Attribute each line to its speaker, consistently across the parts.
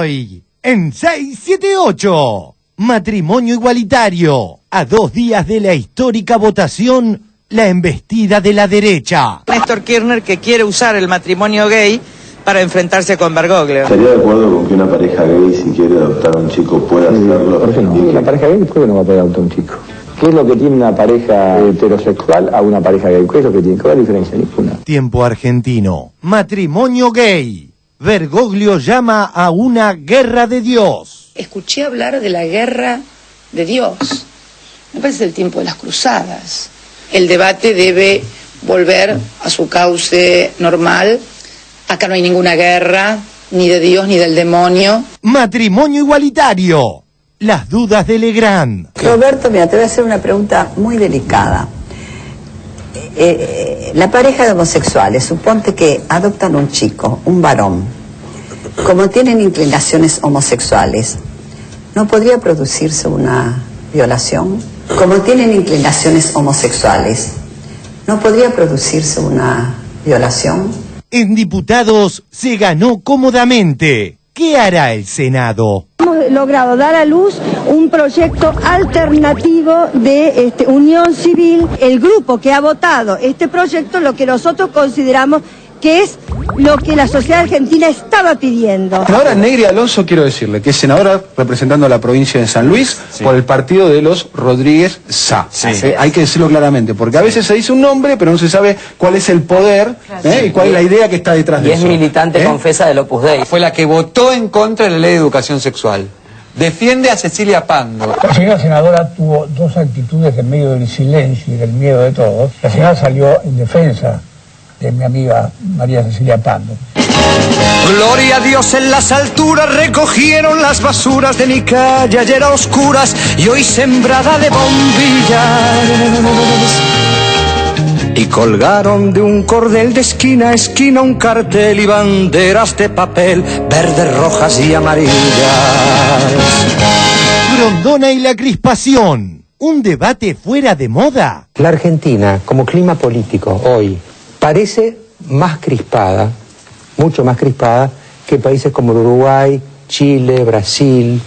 Speaker 1: Hoy, en 678, matrimonio igualitario. A 2 días de la histórica votación, la embestida de la derecha.
Speaker 2: Néstor Kirchner, que quiere usar el matrimonio gay para enfrentarse con Bergoglio.
Speaker 3: ¿Estaría de acuerdo con que una pareja gay, si quiere adoptar a un chico, pueda hacerlo?
Speaker 4: ¿Por qué no? Una pareja gay, ¿por qué no va a poder adoptar a un chico? ¿Qué es lo que tiene una pareja heterosexual a una pareja gay? ¿Qué es lo que tiene? ¿Cuál es la diferencia? Ninguna.
Speaker 1: Tiempo argentino. Matrimonio gay. Bergoglio llama a una guerra de Dios.
Speaker 5: Escuché hablar de la guerra de Dios. Me parece el tiempo de las cruzadas. El debate debe volver a su cauce normal. Acá no hay ninguna guerra, ni de Dios ni del demonio.
Speaker 1: Matrimonio igualitario. Las dudas de Legrand.
Speaker 6: Roberto, mira, te voy a hacer una pregunta muy delicada. La pareja de homosexuales, suponte que adoptan un chico, un varón. Como tienen inclinaciones homosexuales, ¿no podría producirse una violación? Como tienen inclinaciones homosexuales, ¿no podría producirse una violación?
Speaker 1: En diputados se ganó cómodamente. ¿Qué hará el Senado?
Speaker 7: Hemos logrado dar a luz un proyecto alternativo de unión civil. El grupo que ha votado este proyecto, lo que nosotros consideramos que es lo que la sociedad argentina estaba pidiendo.
Speaker 8: Senadora Negri Alonso, quiero decirle que es senadora representando a la provincia de San Luis por el partido de los Rodríguez Sá. Hay que decirlo claramente, porque a veces se dice un nombre, pero no se sabe cuál es el poder y cuál es la idea que está detrás de eso.
Speaker 9: Y es militante confesa del Opus Dei.
Speaker 10: Fue la que votó en contra de la ley de educación sexual. Defiende a Cecilia Pando.
Speaker 11: La señora senadora tuvo 2 actitudes en medio del silencio y del miedo de todos. La señora salió en defensa de mi amiga María Cecilia Pando.
Speaker 12: Gloria a Dios en las alturas, recogieron las basuras de mi calle ayer a oscuras y hoy sembrada de bombillas. Y colgaron de un cordel de esquina a esquina un cartel y banderas de papel, verdes, rojas y amarillas.
Speaker 1: Grondona y la crispación. ¿Un debate fuera de moda?
Speaker 13: La Argentina, como clima político hoy, parece más crispada, mucho más crispada, que países como Uruguay, Chile, Brasil,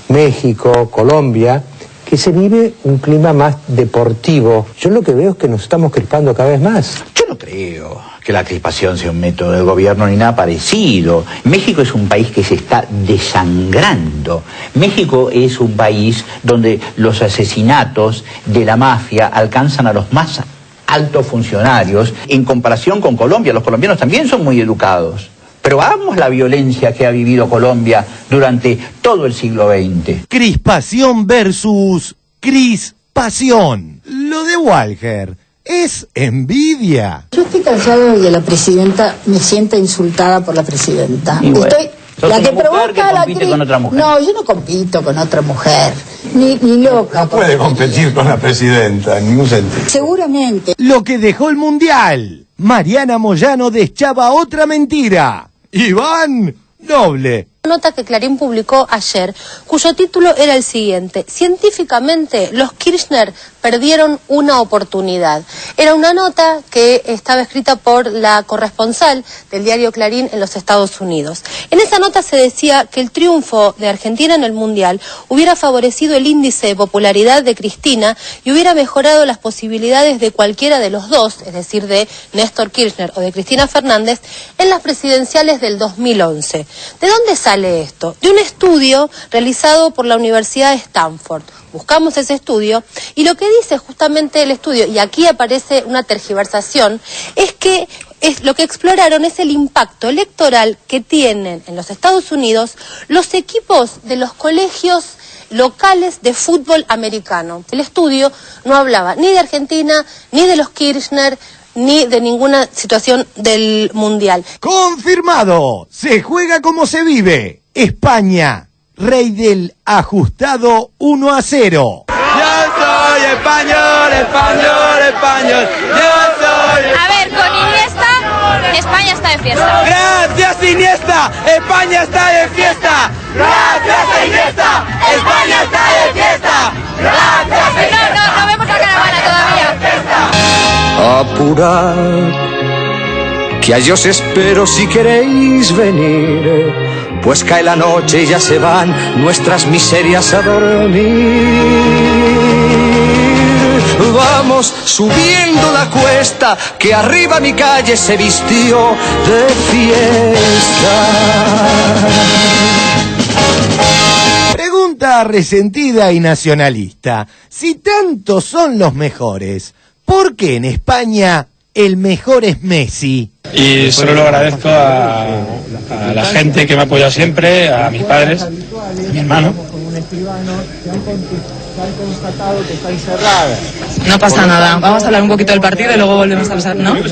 Speaker 13: México, Colombia, que se vive un clima más deportivo. Yo lo que veo es que nos estamos crispando cada vez más.
Speaker 14: Yo no creo que la crispación sea un método de gobierno ni nada parecido. México es un país que se está desangrando. México es un país donde los asesinatos de la mafia alcanzan a los más altos funcionarios. En comparación con Colombia, los colombianos también son muy educados. Pero hagamos la violencia que ha vivido Colombia durante todo el siglo XX.
Speaker 1: Crispación versus crispación. Lo de Walker es envidia.
Speaker 15: Yo estoy cansado de que la presidenta me sienta insultada por la presidenta.
Speaker 14: Y bueno,
Speaker 15: la que provoca la
Speaker 14: crisis.
Speaker 15: No, yo no compito con otra mujer. Ni loca.
Speaker 3: No puede competir con la presidenta, en ningún sentido.
Speaker 15: Seguramente.
Speaker 1: Lo que dejó el Mundial. Mariana Moyano deschaba otra mentira. Iván Noble.
Speaker 16: Nota que Clarín publicó ayer, cuyo título era el siguiente: científicamente los Kirchner perdieron una oportunidad. Era una nota que estaba escrita por la corresponsal del diario Clarín en los Estados Unidos. En esa nota se decía que el triunfo de Argentina en el Mundial hubiera favorecido el índice de popularidad de Cristina y hubiera mejorado las posibilidades de cualquiera de los dos, es decir, de Néstor Kirchner o de Cristina Fernández, en las presidenciales del 2011. ¿De dónde sale esto? De un estudio realizado por la Universidad de Stanford. Buscamos ese estudio y lo que dice justamente el estudio, y aquí aparece una tergiversación, es que lo que exploraron es el impacto electoral que tienen en los Estados Unidos los equipos de los colegios locales de fútbol americano. El estudio no hablaba ni de Argentina, ni de los Kirchner, ni de ninguna situación del Mundial.
Speaker 1: Confirmado. Se juega como se vive. España, rey del ajustado 1-0.
Speaker 12: Yo soy español, español, español. Yo soy.
Speaker 16: A ver, con Iniesta, España está de fiesta.
Speaker 12: Gracias, Iniesta, España está de fiesta. Gracias, Iniesta, España está de fiesta. Gracias, Iniesta.
Speaker 16: No vemos la caravana todavía.
Speaker 12: Apurad, que a ellos espero si queréis venir, pues cae la noche y ya se van nuestras miserias a dormir. Vamos subiendo la cuesta, que arriba mi calle se vistió de fiesta.
Speaker 1: Pregunta resentida y nacionalista. Si tantos son los mejores, ¿por qué en España el mejor es Messi?
Speaker 17: Y solo lo agradezco a la gente que me ha apoyado siempre, a mis padres, a mi hermano.
Speaker 18: No pasa nada, vamos a hablar un poquito del partido y luego volvemos a hablar, ¿no?
Speaker 17: Madre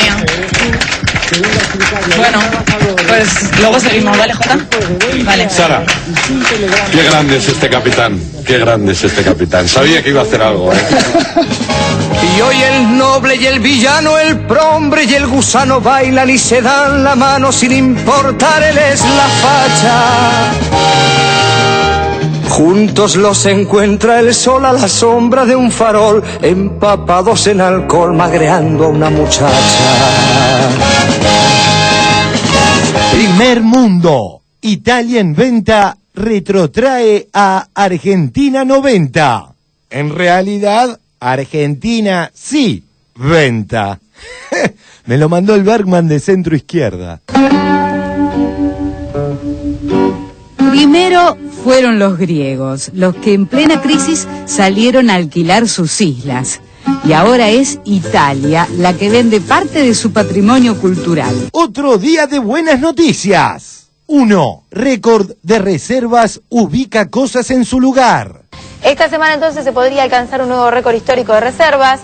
Speaker 18: mía. Bueno, pues luego seguimos, ¿vale, Jota? Vale.
Speaker 19: Sara, qué grande es este capitán, qué grande es este capitán. Sabía que iba a hacer algo, ¿eh?
Speaker 12: Y hoy el noble y el villano, el prohombre y el gusano bailan y se dan la mano sin importar él es la facha. Juntos los encuentra el sol a la sombra de un farol, empapados en alcohol, magreando a una muchacha.
Speaker 1: Primer mundo. Italia en venta retrotrae a Argentina 90. En realidad, Argentina sí venta. Me lo mandó el Bergman de centro izquierda.
Speaker 20: Primero fueron los griegos, los que en plena crisis salieron a alquilar sus islas. Y ahora es Italia la que vende parte de su patrimonio cultural.
Speaker 1: Otro día de buenas noticias. 1. Récord de reservas ubica cosas en su lugar.
Speaker 21: Esta semana entonces se podría alcanzar un nuevo récord histórico de reservas.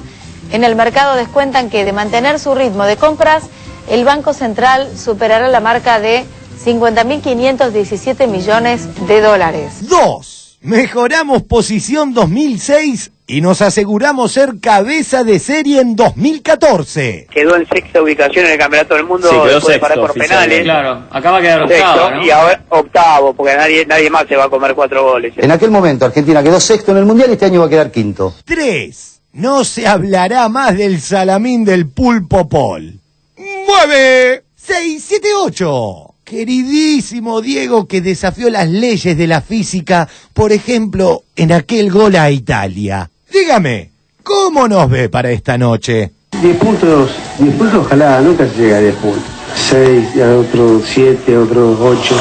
Speaker 21: En el mercado descuentan que de mantener su ritmo de compras, el Banco Central superará la marca de 50.517 millones de dólares.
Speaker 1: 2. Mejoramos posición 2006 y nos aseguramos ser cabeza de serie en 2014.
Speaker 22: Quedó en sexta ubicación en el Campeonato del Mundo,
Speaker 23: sí, quedó
Speaker 22: después de parar por
Speaker 23: penales. Claro, acá va a quedar
Speaker 22: sexto,
Speaker 23: octavo, ¿no?
Speaker 22: Y ahora octavo, porque nadie más se va a comer 4 goles.
Speaker 24: En aquel momento Argentina quedó sexto en el Mundial y este año va a quedar quinto.
Speaker 1: 3. No se hablará más del salamín del pulpo Pol. 9. 6, 7, 8. Queridísimo Diego, que desafió las leyes de la física, por ejemplo, en aquel gol a Italia. Dígame, ¿cómo nos ve para esta noche?
Speaker 25: 10 puntos, ojalá nunca se llega a 10 puntos. 6, a otro 7, otro 8.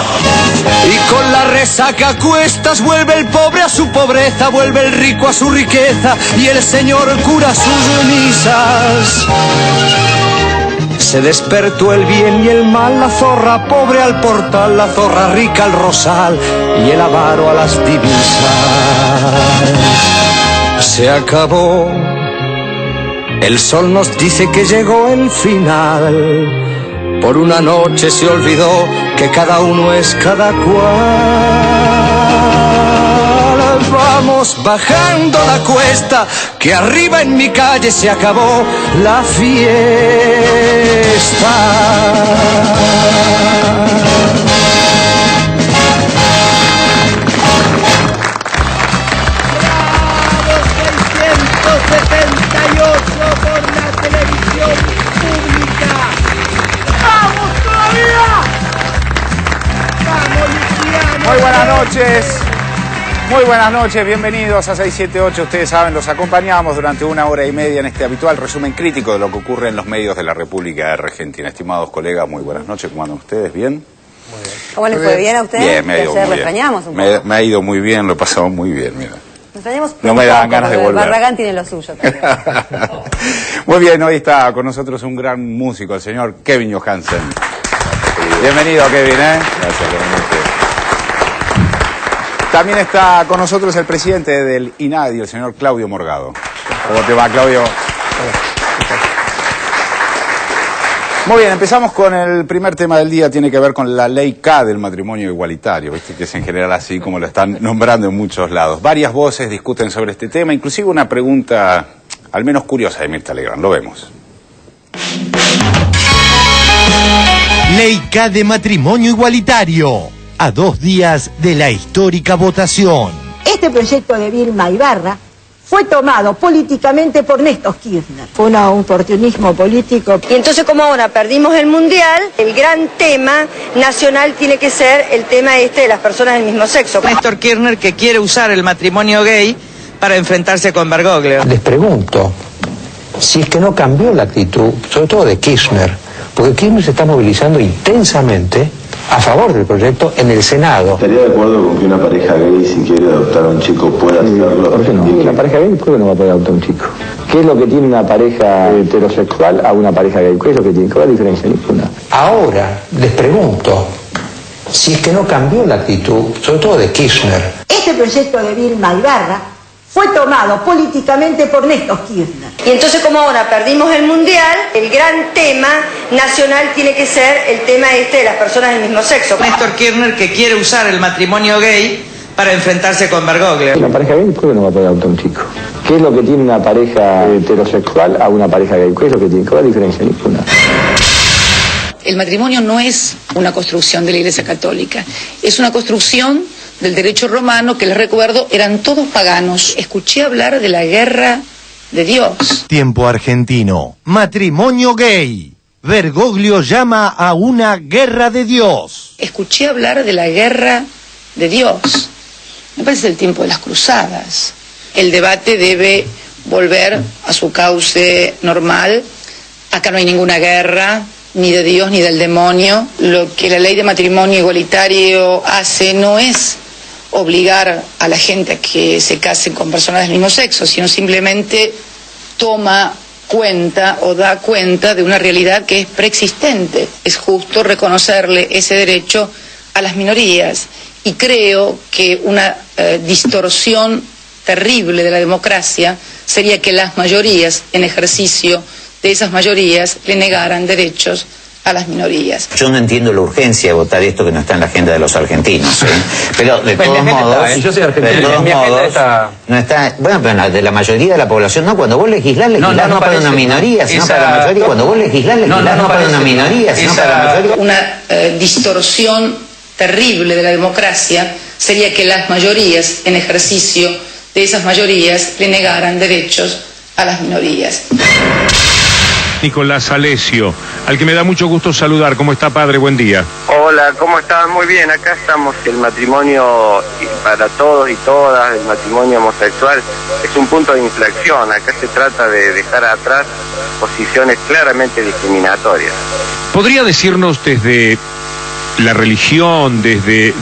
Speaker 12: Y con la resaca a cuestas vuelve el pobre a su pobreza, vuelve el rico a su riqueza y el señor cura sus misas. Se despertó el bien y el mal, la zorra pobre al portal, la zorra rica al rosal y el avaro a las divisas. Se acabó, el sol nos dice que llegó el final. Por una noche se olvidó que cada uno es cada cual. Vamos bajando la cuesta, que arriba en mi calle se acabó la fiesta.
Speaker 1: Por la televisión pública. ¡Vamos todavía! ¡Vamos, Luciano!
Speaker 26: Muy buenas noches. Muy buenas noches, bienvenidos a 678. Ustedes saben, los acompañamos durante 1 hora y media en este habitual resumen crítico de lo que ocurre en los medios de la República Argentina. Estimados colegas, muy buenas noches. ¿Cómo andan ustedes? ¿Bien?
Speaker 27: ¿Cómo les fue? ¿Bien a ustedes?
Speaker 26: Bien, me ha ido muy bien.
Speaker 27: extrañamos un poco.
Speaker 26: Me ha ido muy bien, lo he pasado muy bien, mira.
Speaker 27: Nos extrañamos
Speaker 26: No me daban ganas de volver.
Speaker 27: Barragán tiene lo suyo también.
Speaker 26: Muy bien, hoy está con nosotros un gran músico, el señor Kevin Johansen. Bienvenido, Kevin, ¿eh? Gracias, Kevin. También está con nosotros el presidente del INADI, el señor Claudio Morgado. ¿Cómo te va, Claudio? Muy bien, empezamos con el primer tema del día, tiene que ver con la ley K del matrimonio igualitario, ¿viste? Que es en general así como lo están nombrando en muchos lados. Varias voces discuten sobre este tema, inclusive una pregunta al menos curiosa de Mirta Legrand. Lo vemos.
Speaker 1: Ley K de matrimonio igualitario. A 2 días de la histórica votación.
Speaker 28: Este proyecto de Vilma Ibarra
Speaker 2: fue tomado políticamente por Néstor Kirchner. Fue un oportunismo político.
Speaker 27: Y entonces, como ahora perdimos el mundial, el gran tema nacional tiene que ser el tema de las personas del mismo sexo.
Speaker 4: Néstor Kirchner, que quiere usar el matrimonio gay para enfrentarse con Bergoglio.
Speaker 13: Les pregunto si es que no cambió la actitud, sobre todo de Kirchner, porque Kirchner se está movilizando intensamente a favor del proyecto en el Senado.
Speaker 3: ¿Estaría de acuerdo con que una pareja gay, si quiere adoptar a un chico, pueda hacerlo?
Speaker 25: ¿Por qué no? Una pareja gay, ¿por qué no va a poder adoptar un chico? ¿Qué es lo que tiene una pareja heterosexual a una pareja gay? ¿Qué es lo que tiene? ¿Cuál es la diferencia? Ninguna.
Speaker 13: Ahora les pregunto si es que no cambió la actitud, sobre todo de Kirchner.
Speaker 2: Este proyecto de Vilma Ibarra fue tomado políticamente por Néstor Kirchner.
Speaker 27: Y entonces, como ahora perdimos el mundial, el gran tema nacional tiene que ser el tema de las personas del mismo sexo.
Speaker 4: Néstor Kirchner, que quiere usar el matrimonio gay para enfrentarse con Bergoglio.
Speaker 25: Una pareja gay, ¿por qué no va a poder adoptar un chico? ¿Qué es lo que tiene una pareja heterosexual a una pareja gay? ¿Qué es lo que tiene? ¿Cuál es la diferencia? Ninguna.
Speaker 5: El matrimonio no es una construcción de la Iglesia Católica, es una construcción del derecho romano, que les recuerdo, eran todos paganos. Escuché hablar de la guerra de Dios.
Speaker 1: Tiempo argentino. Matrimonio gay. Bergoglio llama a una guerra de Dios.
Speaker 5: Escuché hablar de la guerra de Dios. Me parece el tiempo de las cruzadas. El debate debe volver a su cauce normal. Acá no hay ninguna guerra, ni de Dios ni del demonio. Lo que la ley de matrimonio igualitario hace no es obligar a la gente a que se casen con personas del mismo sexo, sino simplemente toma cuenta o da cuenta de una realidad que es preexistente. Es justo reconocerle ese derecho a las minorías, y creo que una distorsión terrible de la democracia sería que las mayorías, en ejercicio de esas mayorías, le negaran derechos a las minorías.
Speaker 14: Yo no entiendo la urgencia de votar esto que no está en la agenda de los argentinos, ¿eh? Pero de todos modos,
Speaker 13: yo soy argentino,
Speaker 14: de todos modos, no está, bueno, pero de la mayoría de la población no. Cuando vos legislás no para una minoría, sino para la mayoría. Cuando vos legislás no para una minoría, sino para la mayoría.
Speaker 5: Una distorsión terrible de la democracia sería que las mayorías, en ejercicio de esas mayorías, le negaran derechos a las minorías.
Speaker 6: Nicolás Alessio, al que me da mucho gusto saludar. ¿Cómo está, padre? Buen día.
Speaker 7: Hola, ¿cómo estás? Muy bien, acá estamos. El matrimonio para todos y todas, el matrimonio homosexual, es un punto de inflexión. Acá se trata de dejar atrás posiciones claramente discriminatorias.
Speaker 6: ¿Podría decirnos desde la religión, desde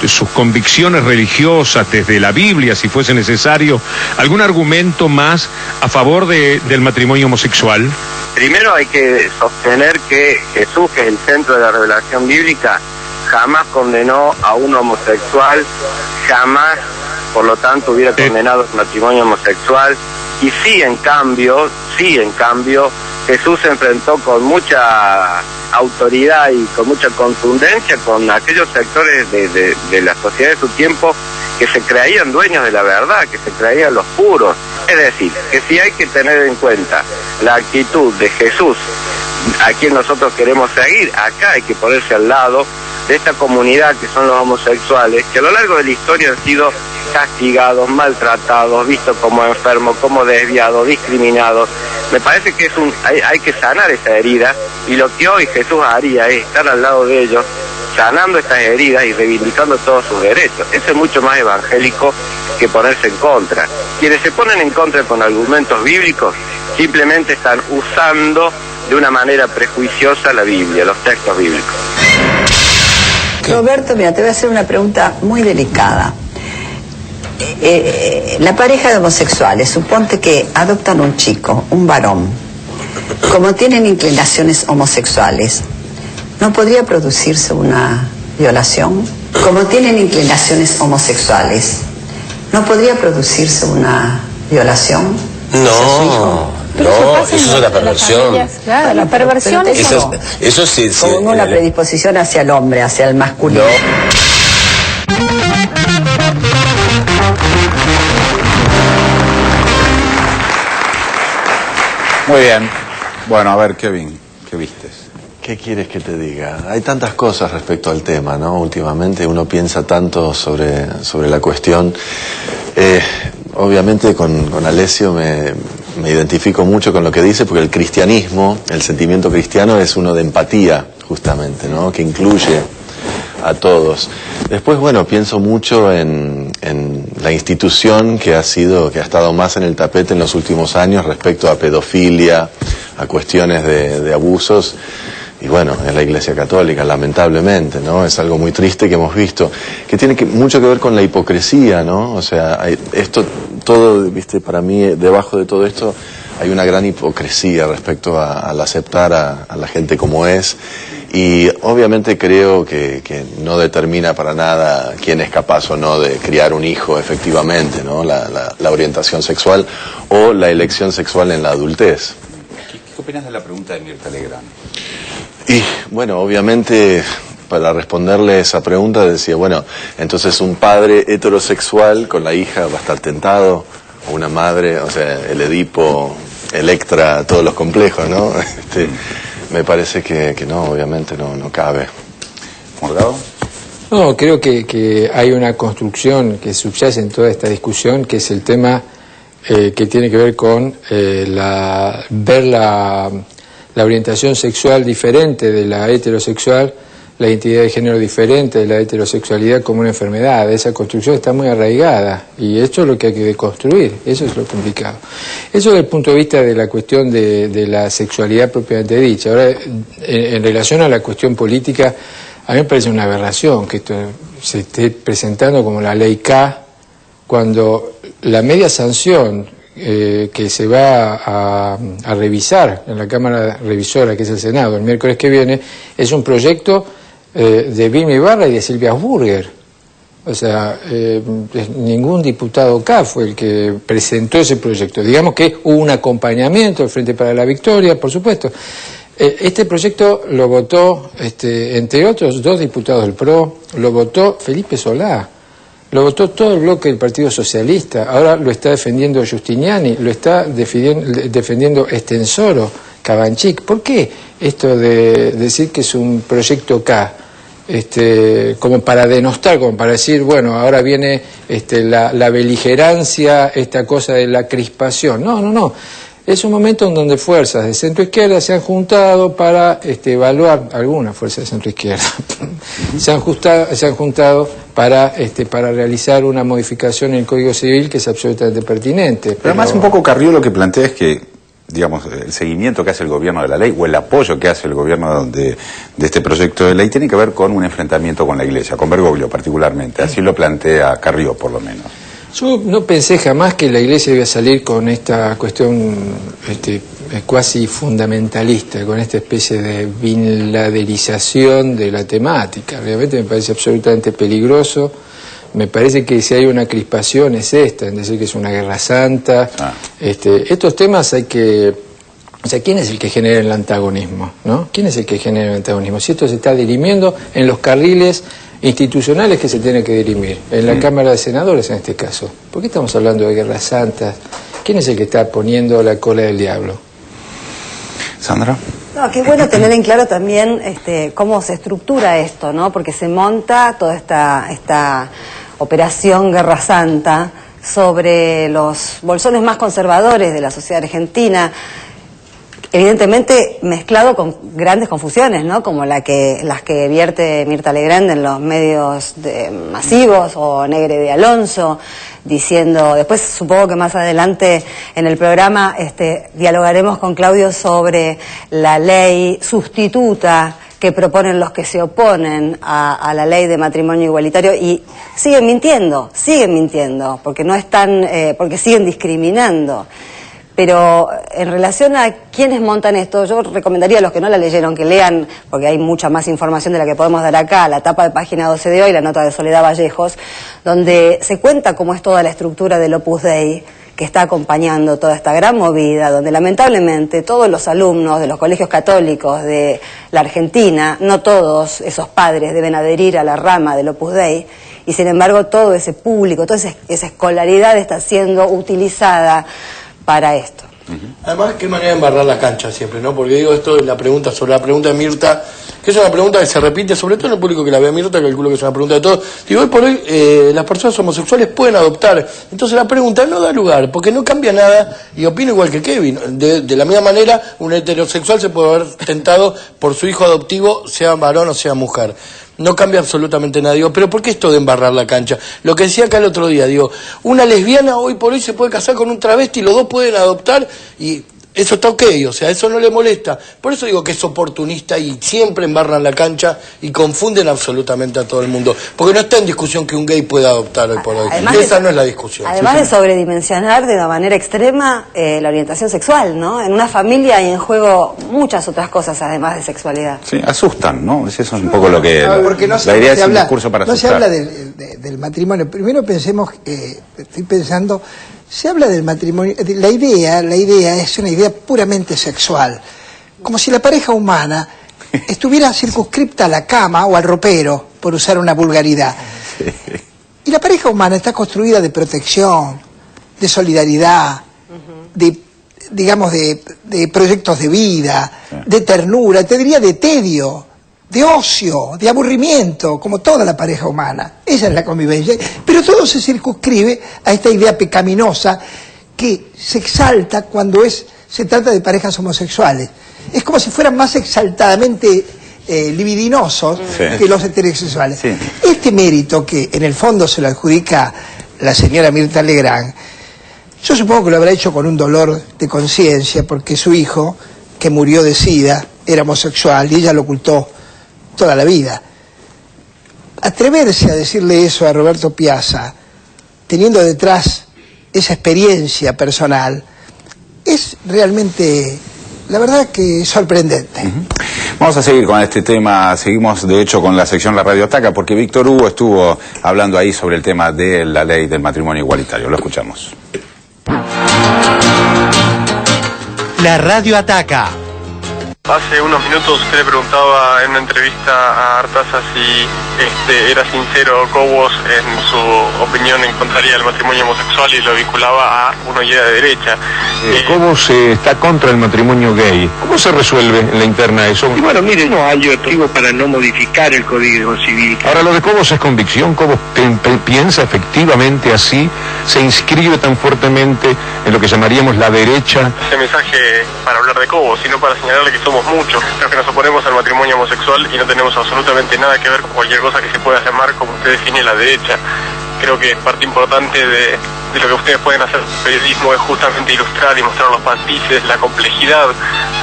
Speaker 6: sus convicciones religiosas, desde la Biblia, si fuese necesario, algún argumento más a favor del matrimonio homosexual?
Speaker 7: Primero hay que sostener que Jesús, que es el centro de la revelación bíblica, jamás condenó a un homosexual, jamás, por lo tanto, hubiera condenado el matrimonio homosexual. Y sí, en cambio, Jesús se enfrentó con mucha autoridad y con mucha contundencia con aquellos sectores de la sociedad de su tiempo que se creían dueños de la verdad, que se creían los puros. Es decir, que si hay que tener en cuenta la actitud de Jesús, a quien nosotros queremos seguir, acá hay que ponerse al lado de esta comunidad que son los homosexuales, que a lo largo de la historia han sido castigados, maltratados, vistos como enfermos, como desviados, discriminados. Me parece que hay que sanar esa herida, y lo que hoy Jesús haría es estar al lado de ellos, sanando estas heridas y reivindicando todos sus derechos. Eso es mucho más evangélico que ponerse en contra. Quienes se ponen en contra con argumentos bíblicos simplemente están usando de una manera prejuiciosa la Biblia, los textos bíblicos.
Speaker 27: Roberto, mira, te voy a hacer una pregunta muy delicada. La pareja de homosexuales, suponte que adoptan un chico, un varón, como tienen inclinaciones homosexuales, ¿no podría producirse una violación? Como tienen inclinaciones homosexuales, ¿no podría producirse una violación?
Speaker 8: No, eso es una perversión.
Speaker 27: Claro, la perversión es
Speaker 8: eso sí.
Speaker 27: como una predisposición hacia el hombre, hacia el masculino.
Speaker 26: Muy bien. Bueno, a ver, Kevin, ¿qué vistes?
Speaker 9: ¿Qué quieres que te diga? Hay tantas cosas respecto al tema, ¿no? Últimamente uno piensa tanto sobre la cuestión. obviamente con Alessio me identifico mucho con lo que dice, porque el cristianismo, el sentimiento cristiano es uno de empatía, justamente, ¿no? Que incluye a todos. Después, bueno, pienso mucho en la institución que ha estado más en el tapete en los últimos años respecto a pedofilia, a cuestiones de abusos. Y bueno, en la Iglesia Católica, lamentablemente, ¿no? Es algo muy triste que hemos visto, que tiene mucho que ver con la hipocresía, ¿no? O sea, todo, viste, para mí, debajo de todo esto, hay una gran hipocresía respecto al aceptar a la gente como es. Y obviamente creo que no determina para nada quién es capaz o no de criar un hijo, efectivamente, ¿no? La orientación sexual o la elección sexual en la adultez.
Speaker 26: ¿Qué opinas de la pregunta de Mirta Legrand?
Speaker 9: Y bueno, obviamente para responderle esa pregunta decía, bueno, entonces un padre heterosexual con la hija va a estar tentado, o una madre, o sea, el Edipo, Electra, todos los complejos, ¿no? Me parece que no, obviamente no cabe.
Speaker 26: ¿Morgado?
Speaker 13: No, creo que hay una construcción que subyace en toda esta discusión, que es el tema que tiene que ver con ver la orientación sexual diferente de la heterosexual, la identidad de género diferente de la heterosexualidad como una enfermedad. Esa construcción está muy arraigada y esto es lo que hay que deconstruir, eso es lo complicado. Eso desde el punto de vista de la cuestión de la sexualidad propiamente dicha. Ahora, en relación a la cuestión política, a mí me parece una aberración que esto se esté presentando como la ley K, cuando la media sanción que se va a revisar en la Cámara Revisora, que es el Senado, el miércoles que viene, es un proyecto de Vilma Ibarra y de Silvia Asburger. O sea, ningún diputado K fue el que presentó ese proyecto. Digamos que hubo un acompañamiento del Frente para la Victoria, por supuesto. Este proyecto lo votó, entre otros, 2 diputados del PRO, lo votó Felipe Solá. Lo votó todo el bloque del Partido Socialista, ahora lo está defendiendo Giustiniani, lo está defendiendo Estensoro, Cabanchik. ¿Por qué esto de decir que es un proyecto K? Como para denostar, como para decir, bueno, ahora viene la beligerancia, esta cosa de la crispación. No. Es un momento en donde fuerzas de centro-izquierda se han juntado para evaluar, algunas fuerzas de centro-izquierda, se han juntado para realizar una modificación en el Código Civil que es absolutamente pertinente.
Speaker 26: Pero además un poco Carrió lo que plantea es que, digamos, el seguimiento que hace el gobierno de la ley o el apoyo que hace el gobierno de este proyecto de ley tiene que ver con un enfrentamiento con la Iglesia, con Bergoglio particularmente, así lo plantea Carrió por lo menos.
Speaker 13: Yo no pensé jamás que la Iglesia iba a salir con esta cuestión cuasi fundamentalista, con esta especie de binladerización de la temática. Realmente me parece absolutamente peligroso. Me parece que si hay una crispación es esta, es decir, que es una guerra santa. Estos temas hay que... O sea, ¿quién es el que genera el antagonismo? ¿No? ¿Quién es el que genera el antagonismo? Si esto se está dirimiendo en los carriles institucionales que se tienen que dirimir, en la Cámara de Senadores en este caso. ¿Por qué estamos hablando de guerras santas? ¿Quién es el que está poniendo la cola del diablo?
Speaker 26: Sandra.
Speaker 10: No, qué bueno tener en claro también cómo se estructura esto, ¿no? Porque se monta toda esta operación Guerra Santa sobre los bolsones más conservadores de la sociedad argentina, evidentemente mezclado con grandes confusiones, ¿no? Como las que vierte Mirta Legrand en los medios masivos, o Negre de Alonso, diciendo, después supongo que más adelante en el programa dialogaremos con Claudio sobre la ley sustituta que proponen los que se oponen a la ley de matrimonio igualitario, y siguen mintiendo, porque no están, porque siguen discriminando. Pero en relación a quienes montan esto, yo recomendaría a los que no la leyeron que lean, porque hay mucha más información de la que podemos dar acá, la tapa de página 12 de hoy, la nota de Soledad Vallejos, donde se cuenta cómo es toda la estructura del Opus Dei que está acompañando toda esta gran movida, donde lamentablemente todos los alumnos de los colegios católicos de la Argentina, no todos esos padres deben adherir a la rama del Opus Dei, y sin embargo todo ese público, toda esa escolaridad está siendo utilizada para esto.
Speaker 11: Además, qué manera de embarrar la cancha siempre, ¿no? Porque digo esto de la pregunta sobre la pregunta de Mirta, que es una pregunta que se repite, sobre todo en el público que la ve a Mirta, calculo que es una pregunta de todos. Digo, hoy por hoy las personas homosexuales pueden adoptar. Entonces la pregunta no da lugar, porque no cambia nada, y opino igual que Kevin. De la misma manera, un heterosexual se puede haber tentado por su hijo adoptivo, sea varón o sea mujer. No cambia absolutamente nada. Digo, pero ¿por qué esto de embarrar la cancha? Lo que decía acá el otro día, digo, una lesbiana hoy por hoy se puede casar con un travesti, los dos pueden adoptar y eso está ok, o sea, eso no le molesta. Por eso digo que es oportunista y siempre embarran la cancha y confunden absolutamente a todo el mundo. Porque no está en discusión que un gay pueda adoptar hoy por hoy. Esa no es la discusión.
Speaker 10: Además de sobredimensionar de una manera extrema la orientación sexual, ¿no? En una familia hay en juego muchas otras cosas además de sexualidad.
Speaker 26: Sí, asustan, ¿no? Eso es un poco lo que...
Speaker 15: Porque no
Speaker 26: la idea es un discurso para
Speaker 15: no
Speaker 26: asustar.
Speaker 15: se habla del matrimonio. Primero pensemos, estoy pensando... Se habla del matrimonio, la idea es una idea puramente sexual, como si la pareja humana estuviera circunscripta a la cama o al ropero, por usar una vulgaridad. Y la pareja humana está construida de protección, de solidaridad, de proyectos de vida, de ternura, te diría de tedio, de ocio, de aburrimiento, como toda la pareja humana. Esa es la convivencia. Pero todo se circunscribe a esta idea pecaminosa que se exalta cuando se trata de parejas homosexuales. Es como si fueran más exaltadamente libidinosos que los heterosexuales. Sí. Este mérito que en el fondo se lo adjudica la señora Mirta Legrand, yo supongo que lo habrá hecho con un dolor de conciencia, porque su hijo, que murió de SIDA, era homosexual y ella lo ocultó toda la vida. Atreverse a decirle eso a Roberto Piazza, teniendo detrás esa experiencia personal, es realmente, la verdad, que sorprendente.
Speaker 26: Vamos a seguir con este tema, seguimos de hecho con la sección La Radio Ataca, porque Víctor Hugo estuvo hablando ahí sobre el tema de la ley del matrimonio igualitario. Lo escuchamos.
Speaker 1: La Radio Ataca.
Speaker 16: Hace unos minutos usted le preguntaba en una entrevista a Artaza si era sincero Cobos en su opinión en contraria del matrimonio homosexual y lo vinculaba a una idea de derecha.
Speaker 6: Cobos está contra el matrimonio gay. ¿Cómo se resuelve en la interna eso?
Speaker 17: Y bueno, mire, no hay motivo para no modificar el Código Civil.
Speaker 6: Ahora, lo de Cobos es convicción. Cobos piensa efectivamente así, se inscribe tan fuertemente en lo que llamaríamos la derecha.
Speaker 16: Este mensaje para hablar de Cobos, sino para señalarle que somos muchos los que nos oponemos al matrimonio homosexual y no tenemos absolutamente nada que ver con cualquier cosa que se pueda llamar, como usted define, la derecha. Creo que parte importante de lo que ustedes pueden hacer en el periodismo es justamente ilustrar y mostrar los matices, la complejidad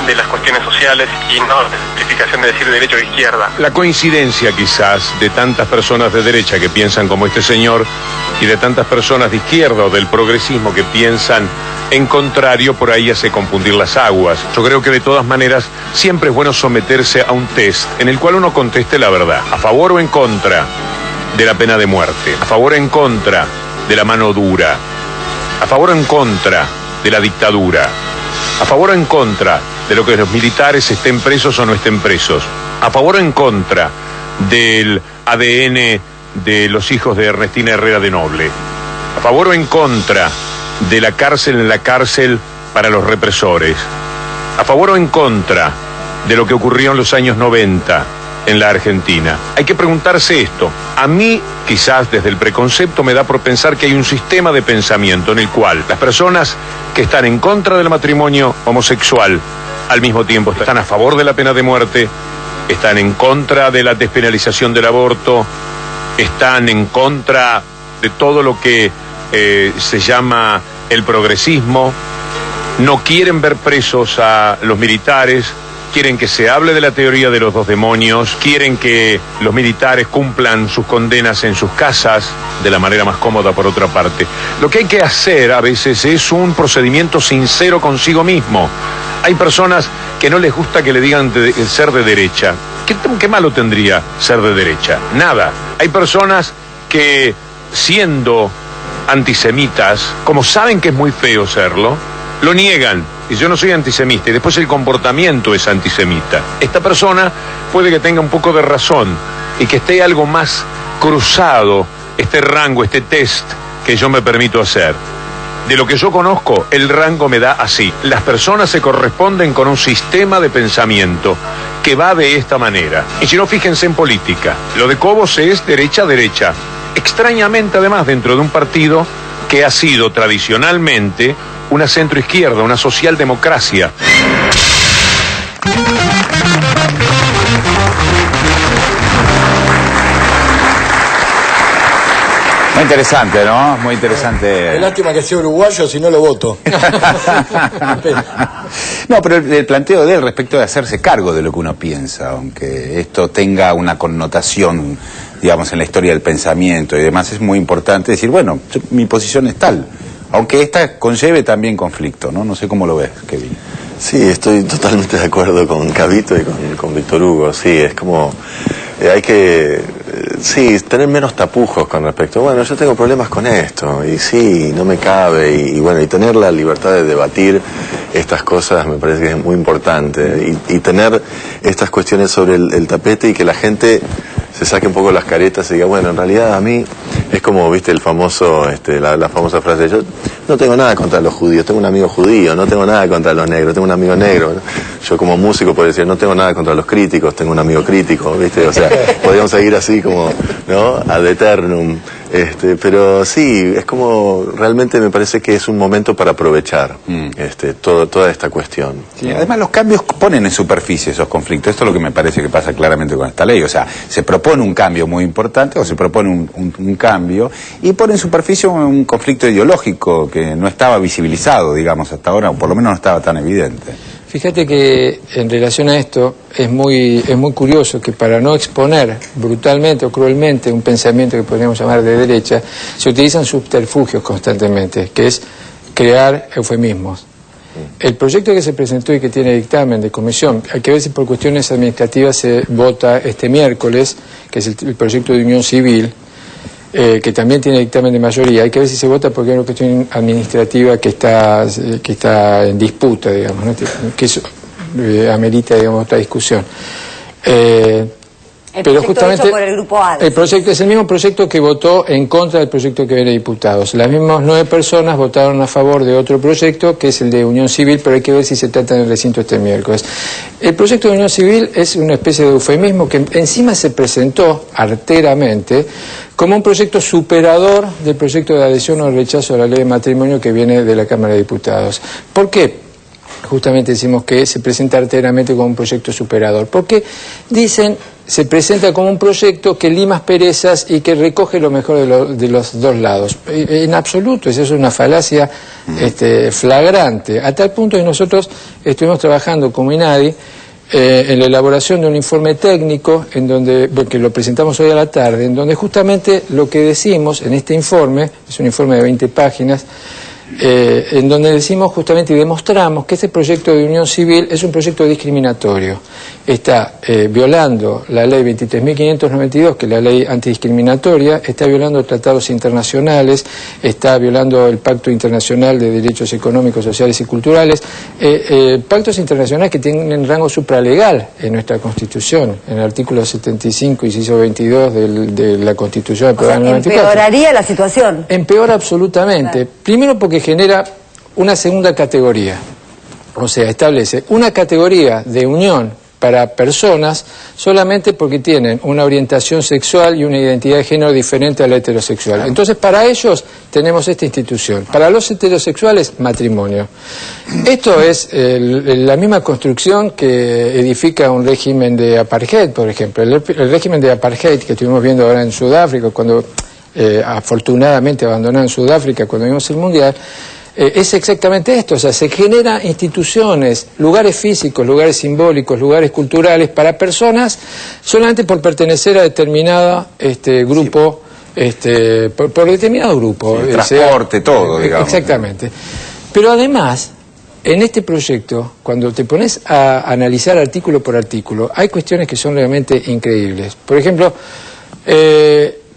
Speaker 16: de las cuestiones sociales y no la simplificación de decir derecha o izquierda.
Speaker 6: La coincidencia quizás de tantas personas de derecha que piensan como este señor y de tantas personas de izquierda o del progresismo que piensan en contrario, por ahí hace confundir las aguas. Yo creo que de todas maneras siempre es bueno someterse a un test en el cual uno conteste la verdad, a favor o en contra de la pena de muerte, a favor o en contra de la mano dura, a favor o en contra de la dictadura, a favor o en contra de lo que los militares estén presos o no estén presos, a favor o en contra del ADN de los hijos de Ernestina Herrera de Noble, a favor o en contra de la cárcel en la cárcel para los represores, a favor o en contra de lo que ocurrió en los años 90 en la Argentina. Hay que preguntarse esto. A mí, quizás desde el preconcepto, me da por pensar que hay un sistema de pensamiento en el cual las personas que están en contra del matrimonio homosexual al mismo tiempo están a favor de la pena de muerte, están en contra de la despenalización del aborto, están en contra de todo lo que se llama el progresismo, no quieren ver presos a los militares, quieren que se hable de la teoría de los dos demonios, quieren que los militares cumplan sus condenas en sus casas, de la manera más cómoda por otra parte. Lo que hay que hacer a veces es un procedimiento sincero consigo mismo. Hay personas que no les gusta que le digan ser de derecha. ¿Qué malo tendría ser de derecha? Nada. Hay personas que, siendo antisemitas, como saben que es muy feo serlo, lo niegan. Y yo no soy antisemita, y después el comportamiento es antisemita. Esta persona puede que tenga un poco de razón y que esté algo más cruzado este rango, este test que yo me permito hacer. De lo que yo conozco, el rango me da así. Las personas se corresponden con un sistema de pensamiento que va de esta manera. Y si no, fíjense en política. Lo de Cobos es derecha-derecha. Extrañamente, además, dentro de un partido que ha sido tradicionalmente una centroizquierda, una socialdemocracia.
Speaker 26: Muy interesante, ¿no? Muy interesante.
Speaker 11: Es lástima que sea uruguayo, si no lo voto.
Speaker 26: No, pero el planteo de él respecto de hacerse cargo de lo que uno piensa, aunque esto tenga una connotación, digamos, en la historia del pensamiento y demás, es muy importante decir, bueno, mi posición es tal, aunque esta conlleve también conflicto, ¿no? No sé cómo lo ves, Kevin.
Speaker 9: Sí, estoy totalmente de acuerdo con Cabito y con Víctor Hugo. Sí, es como hay que tener menos tapujos con respecto. Bueno, yo tengo problemas con esto y sí, no me cabe y bueno, y tener la libertad de debatir estas cosas me parece que es muy importante y tener estas cuestiones sobre el tapete y que la gente se saque un poco las caretas y diga, bueno, en realidad a mí es como, viste, el famoso, la famosa frase, yo no tengo nada contra los judíos, tengo un amigo judío, no tengo nada contra los negros, tengo un amigo negro. Yo como músico puedo decir, no tengo nada contra los críticos, tengo un amigo crítico, viste, o sea, podríamos seguir así como, ¿no? Ad eternum. Pero sí, es como, realmente me parece que es un momento para aprovechar toda esta cuestión.
Speaker 26: Sí, además los cambios ponen en superficie esos conflictos. Esto es lo que me parece que pasa claramente con esta ley. O sea, se propone un cambio muy importante o se propone un cambio y pone en superficie un conflicto ideológico que no estaba visibilizado, digamos, hasta ahora, o por lo menos no estaba tan evidente.
Speaker 13: Fíjate que en relación a esto es muy curioso que para no exponer brutalmente o cruelmente un pensamiento que podríamos llamar de derecha, se utilizan subterfugios constantemente, que es crear eufemismos. El proyecto que se presentó y que tiene dictamen de comisión, hay que ver si por cuestiones administrativas se vota este miércoles, que es el proyecto de unión civil, que también tiene dictamen de mayoría. Hay que ver si se vota porque hay una cuestión administrativa que está en disputa, digamos, ¿no? Que eso amerita, digamos, otra discusión.
Speaker 10: El
Speaker 13: pero
Speaker 10: proyecto
Speaker 13: justamente
Speaker 10: hecho por el Grupo ADES.
Speaker 13: El proyecto es el mismo proyecto que votó en contra del proyecto que viene de diputados. Las mismas 9 personas votaron a favor de otro proyecto, que es el de Unión Civil, pero hay que ver si se trata en el recinto este miércoles. El proyecto de Unión Civil es una especie de eufemismo que encima se presentó arteramente como un proyecto superador del proyecto de adhesión o rechazo a la ley de matrimonio que viene de la Cámara de Diputados. ¿Por qué? Justamente decimos que se presenta arteramente como un proyecto superador. Porque dicen, se presenta como un proyecto que lima asperezas y que recoge lo mejor de los dos lados. En absoluto, eso es una falacia flagrante. A tal punto que nosotros estuvimos trabajando como INADI en la elaboración de un informe técnico, que lo presentamos hoy a la tarde, en donde justamente lo que decimos en este informe, es un informe de 20 páginas, en donde decimos justamente y demostramos que este proyecto de unión civil es un proyecto discriminatorio. Está violando la ley 23.592, que es la ley antidiscriminatoria, está violando tratados internacionales, está violando el Pacto Internacional de Derechos Económicos, Sociales y Culturales, pactos internacionales que tienen rango supralegal en nuestra Constitución, en el artículo 75, inciso 22 de la Constitución aprobada en el 94.
Speaker 10: ¿Empeoraría la situación?
Speaker 13: Empeora absolutamente. Claro. Primero porque genera una segunda categoría, o sea, establece una categoría de unión para personas solamente porque tienen una orientación sexual y una identidad de género diferente a la heterosexual. Entonces, para ellos tenemos esta institución. Para los heterosexuales, matrimonio. Esto es la misma construcción que edifica un régimen de apartheid, por ejemplo. El régimen de apartheid que estuvimos viendo ahora en Sudáfrica, cuando afortunadamente abandonó en Sudáfrica cuando vimos el Mundial, es exactamente esto, o sea, se generan instituciones, lugares físicos, lugares simbólicos, lugares culturales para personas solamente por pertenecer a determinado grupo, por determinado grupo.
Speaker 26: Sí, transporte, todo, digamos.
Speaker 13: Exactamente. Pero además, en este proyecto, cuando te pones a analizar artículo por artículo, hay cuestiones que son realmente increíbles. Por ejemplo,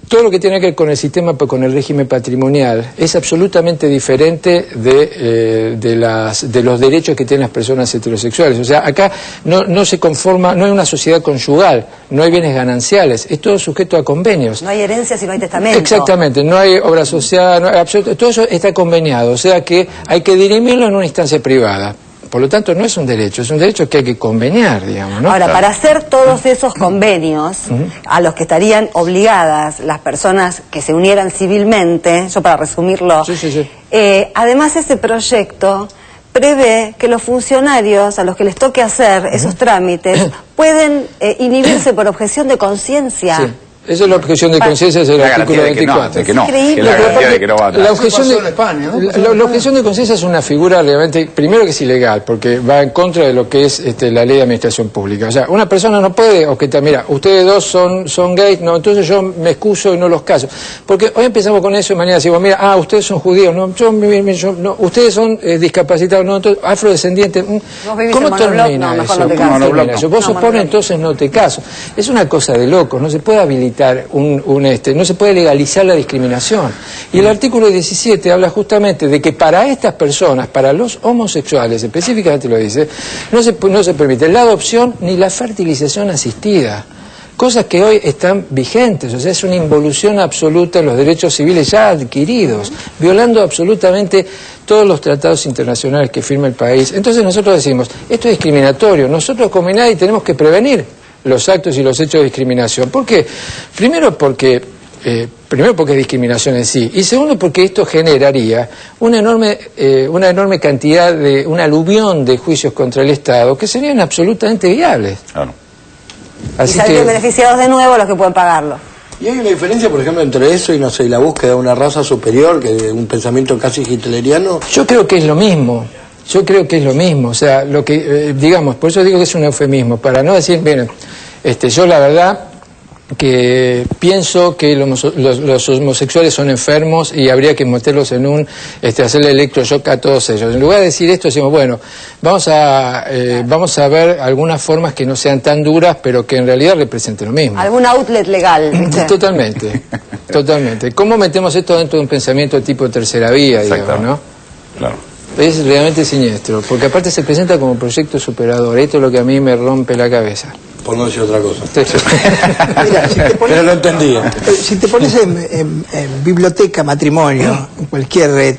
Speaker 13: todo lo que tiene que ver con el sistema, con el régimen patrimonial, es absolutamente diferente de los derechos que tienen las personas heterosexuales. O sea, acá no se conforma, no hay una sociedad conyugal, no hay bienes gananciales, es todo sujeto a convenios.
Speaker 10: No hay herencias y no hay testamento.
Speaker 13: Exactamente, no hay obra social, no hay todo eso está conveniado, o sea que hay que dirimirlo en una instancia privada. Por lo tanto, no es un derecho que hay que conveniar, digamos, ¿no?
Speaker 10: Ahora, para hacer todos esos convenios a los que estarían obligadas las personas que se unieran civilmente, yo para resumirlo, además ese proyecto prevé que los funcionarios a los que les toque hacer esos trámites pueden inhibirse por objeción de conciencia.
Speaker 13: Sí. Esa es la objeción de conciencia, es el artículo 24. La objeción de conciencia es una figura realmente, primero que es ilegal, porque va en contra de lo que es la ley de administración pública. O sea, una persona no puede objetar, mira, ustedes dos son gays, no, entonces yo me excuso y no los caso. Porque hoy empezamos con eso y mañana decimos, mira, ustedes son judíos, no, no, ustedes son discapacitados, no, entonces, afrodescendientes. ¿Cómo termina eso? Vos opones, entonces no te caso. Es una cosa de locos, no se puede habilitar no se puede legalizar la discriminación. Y el artículo 17 habla justamente de que para estas personas, para los homosexuales, específicamente lo dice, no se permite la adopción ni la fertilización asistida. Cosas que hoy están vigentes, o sea, es una involución absoluta en los derechos civiles ya adquiridos, violando absolutamente todos los tratados internacionales que firma el país. Entonces nosotros decimos, esto es discriminatorio, nosotros como nadie tenemos que prevenir los actos y los hechos de discriminación. ¿Por qué? Primero porque es discriminación en sí, y segundo porque esto generaría una enorme cantidad un aluvión de juicios contra el Estado que serían absolutamente viables. Claro.
Speaker 10: Así y salen beneficiados de nuevo los que pueden pagarlo.
Speaker 11: ¿Y hay una diferencia, por ejemplo, entre eso y, no sé, la búsqueda de una raza superior, que de un pensamiento casi hitleriano?
Speaker 13: Yo creo que es lo mismo. O sea, lo que, digamos, por eso digo que es un eufemismo, para no decir, miren, yo la verdad que pienso que los homosexuales son enfermos y habría que meterlos en hacerle electroshock a todos ellos. En lugar de decir esto, decimos, bueno, vamos a ver algunas formas que no sean tan duras, pero que en realidad representen lo mismo.
Speaker 10: Algún outlet legal, ¿viste?
Speaker 13: Totalmente. ¿Cómo metemos esto dentro de un pensamiento tipo tercera vía, digamos, no?
Speaker 26: Claro.
Speaker 13: Es realmente siniestro, porque aparte se presenta como proyecto superador. Esto es lo que a mí me rompe la cabeza.
Speaker 11: Por no decir otra cosa. Mira, pero lo entendía.
Speaker 15: Si te pones en biblioteca matrimonio, en cualquier red,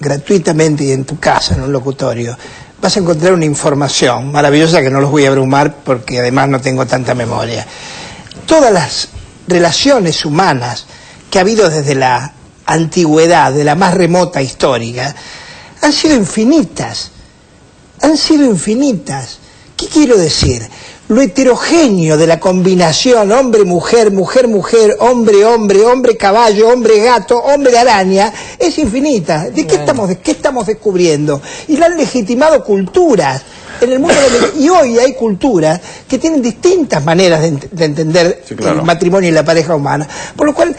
Speaker 15: gratuitamente y en tu casa, en un locutorio, vas a encontrar una información maravillosa que no los voy a abrumar porque además no tengo tanta memoria. Todas las relaciones humanas que ha habido desde la antigüedad, de la más remota histórica, han sido infinitas. ¿Qué quiero decir? Lo heterogéneo de la combinación hombre-mujer, mujer-mujer, hombre-hombre, hombre-caballo, hombre-gato, hombre-araña, es infinita. ¿De qué estamos descubriendo? Y la han legitimado culturas en el mundo y hoy hay culturas que tienen distintas maneras de entender el matrimonio y la pareja humana. Por lo cual,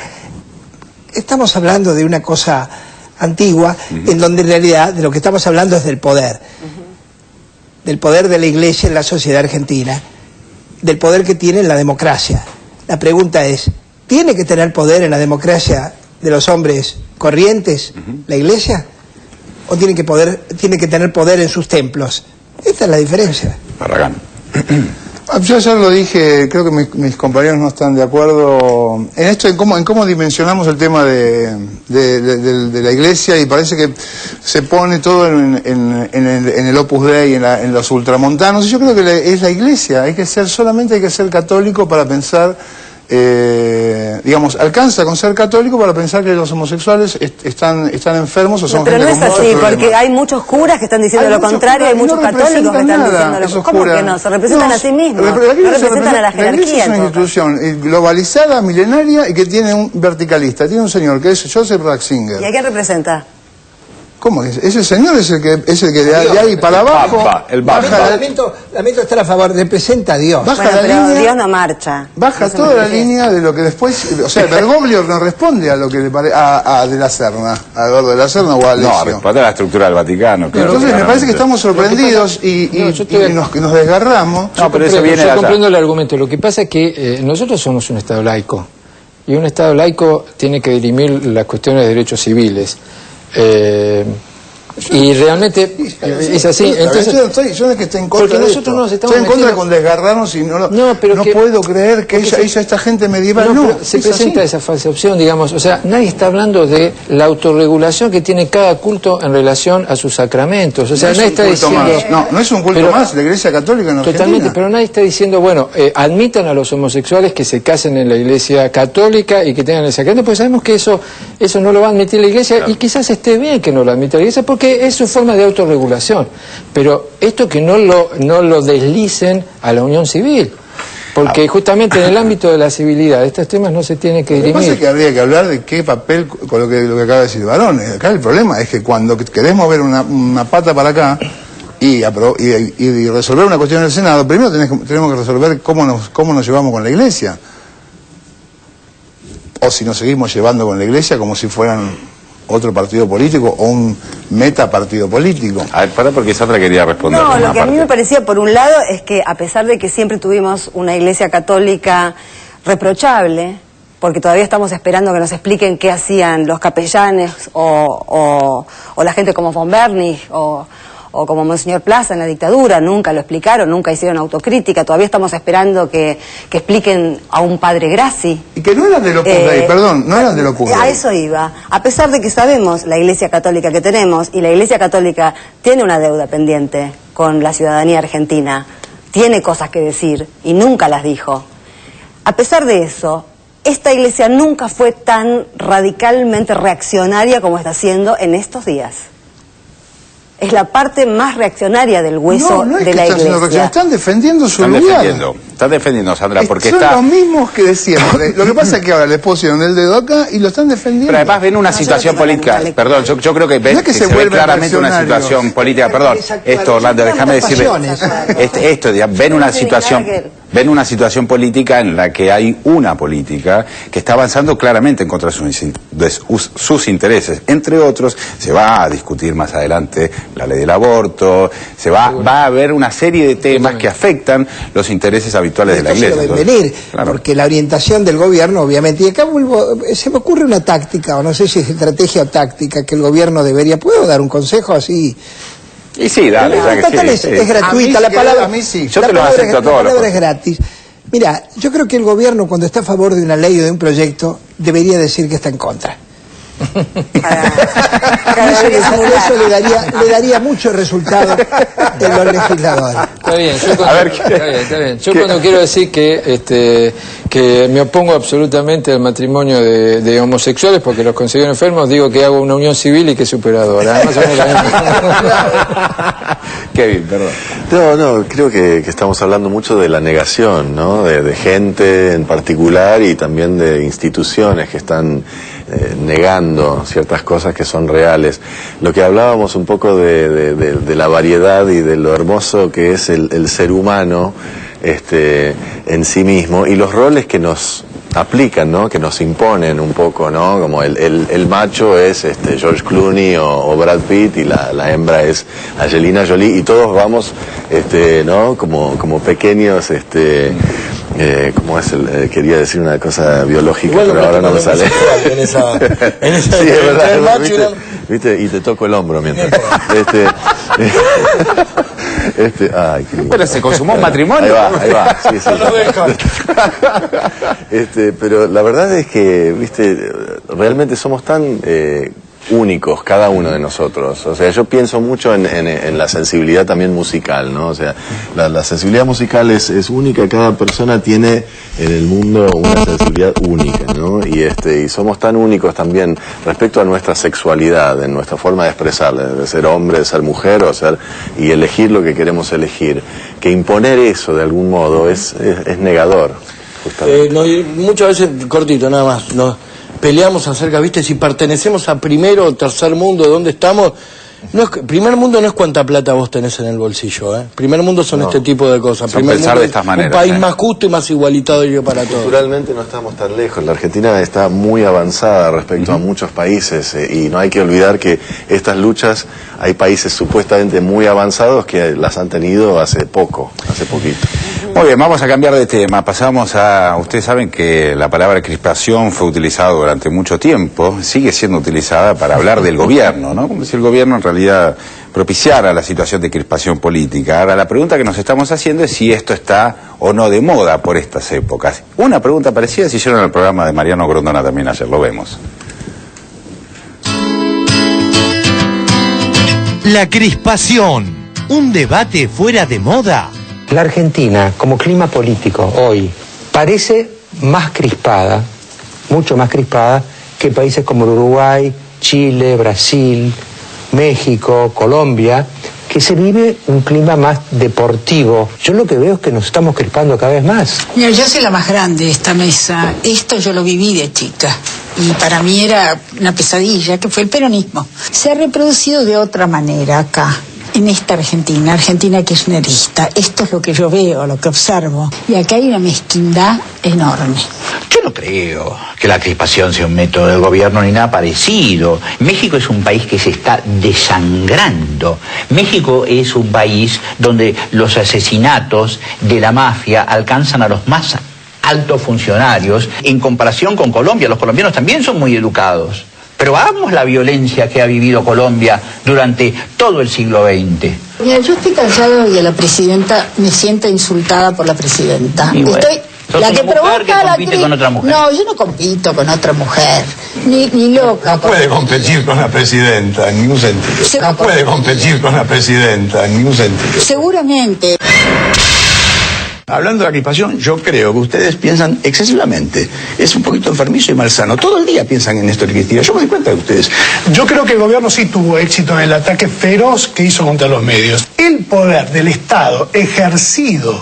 Speaker 15: estamos hablando de una cosa antigua, en donde en realidad de lo que estamos hablando es del poder. Del poder de la Iglesia en la sociedad argentina, del poder que tiene en la democracia. La pregunta es, ¿tiene que tener poder en la democracia de los hombres corrientes la Iglesia? ¿O tiene que tener poder en sus templos? Esta es la diferencia.
Speaker 26: Barragán.
Speaker 18: Yo ya lo dije, creo que mis compañeros no están de acuerdo en esto, en cómo dimensionamos el tema de la Iglesia, y parece que se pone todo en el Opus Dei, en los ultramontanos. Yo creo que es la Iglesia, hay que ser católico para pensar, digamos, alcanza con ser católico para pensar que los homosexuales están enfermos o son gente con muchos problemas.
Speaker 10: Pero no es así, porque hay muchos curas que están diciendo lo contrario, hay muchos católicos que están diciendo lo contrario. ¿Cómo que no? Se representan a sí mismos, no representan a la jerarquía.
Speaker 18: La Iglesia es una institución globalizada, milenaria, y que tiene un verticalista, tiene un señor que es Joseph Ratzinger.
Speaker 10: ¿Y a quién representa?
Speaker 18: ¿Cómo es? Ese señor es el que de ahí para abajo
Speaker 15: Lamento estar a favor, representa a Dios.
Speaker 10: Dios no marcha.
Speaker 18: Baja toda la línea de lo que después, o sea, Bergoglio no responde a lo que le parece a De la Serna, a Eduardo De la Serna o a Alessio.
Speaker 26: No, responde a la estructura del Vaticano. Claro,
Speaker 18: entonces me parece que estamos sorprendidos y nos desgarramos.
Speaker 13: Yo comprendo el argumento. Lo que pasa es que nosotros somos un Estado laico. y un Estado laico tiene que dirimir las cuestiones de derechos civiles. Y realmente es así. Entonces,
Speaker 18: yo no es que esté en contra
Speaker 13: porque
Speaker 18: de
Speaker 13: nosotros
Speaker 18: esto.
Speaker 13: nos estamos
Speaker 18: estoy en contra
Speaker 13: metiendo...
Speaker 18: con desgarrarnos y no puedo creer que ella hizo esta gente medieval. No,
Speaker 13: se presenta
Speaker 18: así.
Speaker 13: esa falsa opción, digamos. O sea, nadie está hablando de la autorregulación que tiene cada culto en relación a sus sacramentos. O sea,
Speaker 18: no
Speaker 13: nadie
Speaker 18: es un
Speaker 13: está
Speaker 18: culto
Speaker 13: diciendo...
Speaker 18: más. No es un culto más, la Iglesia Católica en Argentina.
Speaker 13: Totalmente, pero nadie está diciendo, bueno, admitan a los homosexuales que se casen en la Iglesia Católica y que tengan el sacramento, porque sabemos que eso no lo va a admitir la Iglesia, claro. Y quizás esté bien que no lo admita la Iglesia, porque es su forma de autorregulación. Pero esto que no lo deslicen a la unión civil. Porque justamente en el ámbito de la civilidad estos temas no se tienen que dirimir.
Speaker 18: Lo que pasa es que habría que hablar de qué papel, con lo que acaba de decir Barón. Acá el problema es que cuando querés mover una pata para acá y resolver una cuestión en el Senado, primero tenemos que resolver cómo nos llevamos con la Iglesia. O si nos seguimos llevando con la Iglesia como si fueran otro partido político o un metapartido político.
Speaker 26: A ver, porque Sandra quería responder.
Speaker 10: No, lo que a mí me parecía, por un lado, es que a pesar de que siempre tuvimos una Iglesia Católica reprochable, porque todavía estamos esperando que nos expliquen qué hacían los capellanes o la gente como von Bernich o como Monseñor Plaza en la dictadura, nunca lo explicaron, nunca hicieron autocrítica, todavía estamos esperando que expliquen a un padre Grassi.
Speaker 18: Y que no eran de Opus Dei, perdón, no eran de Opus Dei.
Speaker 10: A eso iba. A pesar de que sabemos la Iglesia Católica que tenemos, y la Iglesia Católica tiene una deuda pendiente con la ciudadanía argentina, tiene cosas que decir y nunca las dijo. A pesar de eso, esta Iglesia nunca fue tan radicalmente reaccionaria como está siendo en estos días. Es la parte más reaccionaria del hueso de la Iglesia.
Speaker 18: Están defendiendo su lugar.
Speaker 26: Están defendiendo, Sandra, porque
Speaker 18: son los mismos que de siempre. Lo que pasa es que ahora les pusieron el dedo acá y lo están defendiendo.
Speaker 26: Pero además ven una situación política. Perdón, yo creo que ven
Speaker 18: no que
Speaker 26: se ve claramente una situación política. Perdón, esto, Orlando, déjame decirle. Ven una situación política en la que hay una política que está avanzando claramente en contra de sus intereses. Entre otros, se va a discutir más adelante la ley del aborto, va a haber una serie de temas que afectan los intereses habituales de la Iglesia.
Speaker 15: Esto se debe venir, porque la orientación del gobierno, obviamente, y acá se me ocurre una táctica, o no sé si es estrategia o táctica, que el gobierno debería... ¿Puedo dar un consejo así?
Speaker 26: Y sí, dale,
Speaker 15: es gratuita, la palabra,
Speaker 26: a mí sí. Yo te lo acepto a todos.
Speaker 15: La palabra es gratis. Mira, yo creo que el gobierno, cuando está a favor de una ley o de un proyecto, debería decir que está en contra. Eso le daría mucho resultado en los legisladores.
Speaker 13: Está bien, está bien. Yo cuando quiero decir que me opongo absolutamente al matrimonio de homosexuales porque los considero enfermos, digo que hago una unión civil y que es superadora. Más o menos la misma.
Speaker 26: Kevin, perdón.
Speaker 9: No, creo que estamos hablando mucho de la negación, ¿no? De gente en particular y también de instituciones que están negando ciertas cosas que son reales. Lo que hablábamos un poco de la variedad y de lo hermoso que es el ser humano en sí mismo y los roles que nos aplican, ¿no? Que nos imponen un poco, ¿no? Como el macho es George Clooney o Brad Pitt y la hembra es Angelina Jolie y todos vamos ¿no? como pequeños ¿cómo es quería decir una cosa biológica, bueno, pero ahora no me sale. En esa sí, es verdad, ¿viste? Y te toco el hombro mientras. Ay,
Speaker 26: pero se consumó un matrimonio.
Speaker 9: Ahí va, sí. Pero la verdad es que, realmente somos tan únicos, cada uno de nosotros. O sea, yo pienso mucho en la sensibilidad también musical, ¿no? O sea, la sensibilidad musical es única, cada persona tiene en el mundo una sensibilidad única, ¿no? Y somos tan únicos también respecto a nuestra sexualidad, en nuestra forma de expresar, de ser hombre, de ser mujer, y elegir lo que queremos elegir, que imponer eso de algún modo es negador, justamente.
Speaker 11: Muchas veces, cortito, nada más, peleamos acerca, si pertenecemos a primero o tercer mundo, de dónde estamos, No es, primer mundo no es cuánta plata vos tenés en el bolsillo, ¿eh? Primer mundo son este tipo de cosas. Primer
Speaker 26: pensar
Speaker 11: mundo
Speaker 26: de estas maneras,
Speaker 11: un país más justo y más igualitario para todos.
Speaker 9: Culturalmente no estamos tan lejos. La Argentina está muy avanzada respecto a muchos países y no hay que olvidar que estas luchas, hay países supuestamente muy avanzados que las han tenido hace poquito.
Speaker 26: Muy bien, vamos a cambiar de tema. Pasamos a... Ustedes saben que la palabra crispación fue utilizada durante mucho tiempo, sigue siendo utilizada para hablar del gobierno, ¿no? Como si el gobierno en realidad propiciara la situación de crispación política. Ahora, la pregunta que nos estamos haciendo es si esto está o no de moda por estas épocas. Una pregunta parecida se hicieron en el programa de Mariano Grondona también ayer, lo vemos.
Speaker 1: La crispación, un debate fuera de moda.
Speaker 13: La Argentina, como clima político hoy, parece más crispada, mucho más crispada, que países como Uruguay, Chile, Brasil, México, Colombia, que se vive un clima más deportivo. Yo lo que veo es que nos estamos crispando cada vez más.
Speaker 5: Mira, yo soy la más grande de esta mesa. Esto yo lo viví de chica. Y para mí era una pesadilla, que fue el peronismo. Se ha reproducido de otra manera acá, en esta Argentina kirchnerista. Esto es lo que yo veo, lo que observo. Y acá hay una mezquindad enorme.
Speaker 14: Yo no creo que la crispación sea un método del gobierno ni nada parecido. México es un país que se está desangrando. México es un país donde los asesinatos de la mafia alcanzan a los más altos funcionarios. En comparación con Colombia, los colombianos también son muy educados. Pero hagamos la violencia que ha vivido Colombia durante todo el siglo XX.
Speaker 5: Mira, yo estoy cansado y a la presidenta me siento insultada por la presidenta.
Speaker 14: Y bueno,
Speaker 5: la que provoca la
Speaker 14: compite con otra mujer.
Speaker 5: No, yo no compito con otra mujer. Ni loca.
Speaker 12: No puede competir con la presidenta en ningún sentido. No puede competir con la presidenta en ningún sentido.
Speaker 5: Seguramente.
Speaker 19: Hablando de la crispación, yo creo que ustedes piensan excesivamente. Es un poquito enfermizo y malsano. Todo el día piensan en Néstor y Cristina. Yo me doy cuenta de ustedes.
Speaker 20: Yo creo que el gobierno sí tuvo éxito en el ataque feroz que hizo contra los medios. El poder del Estado ejercido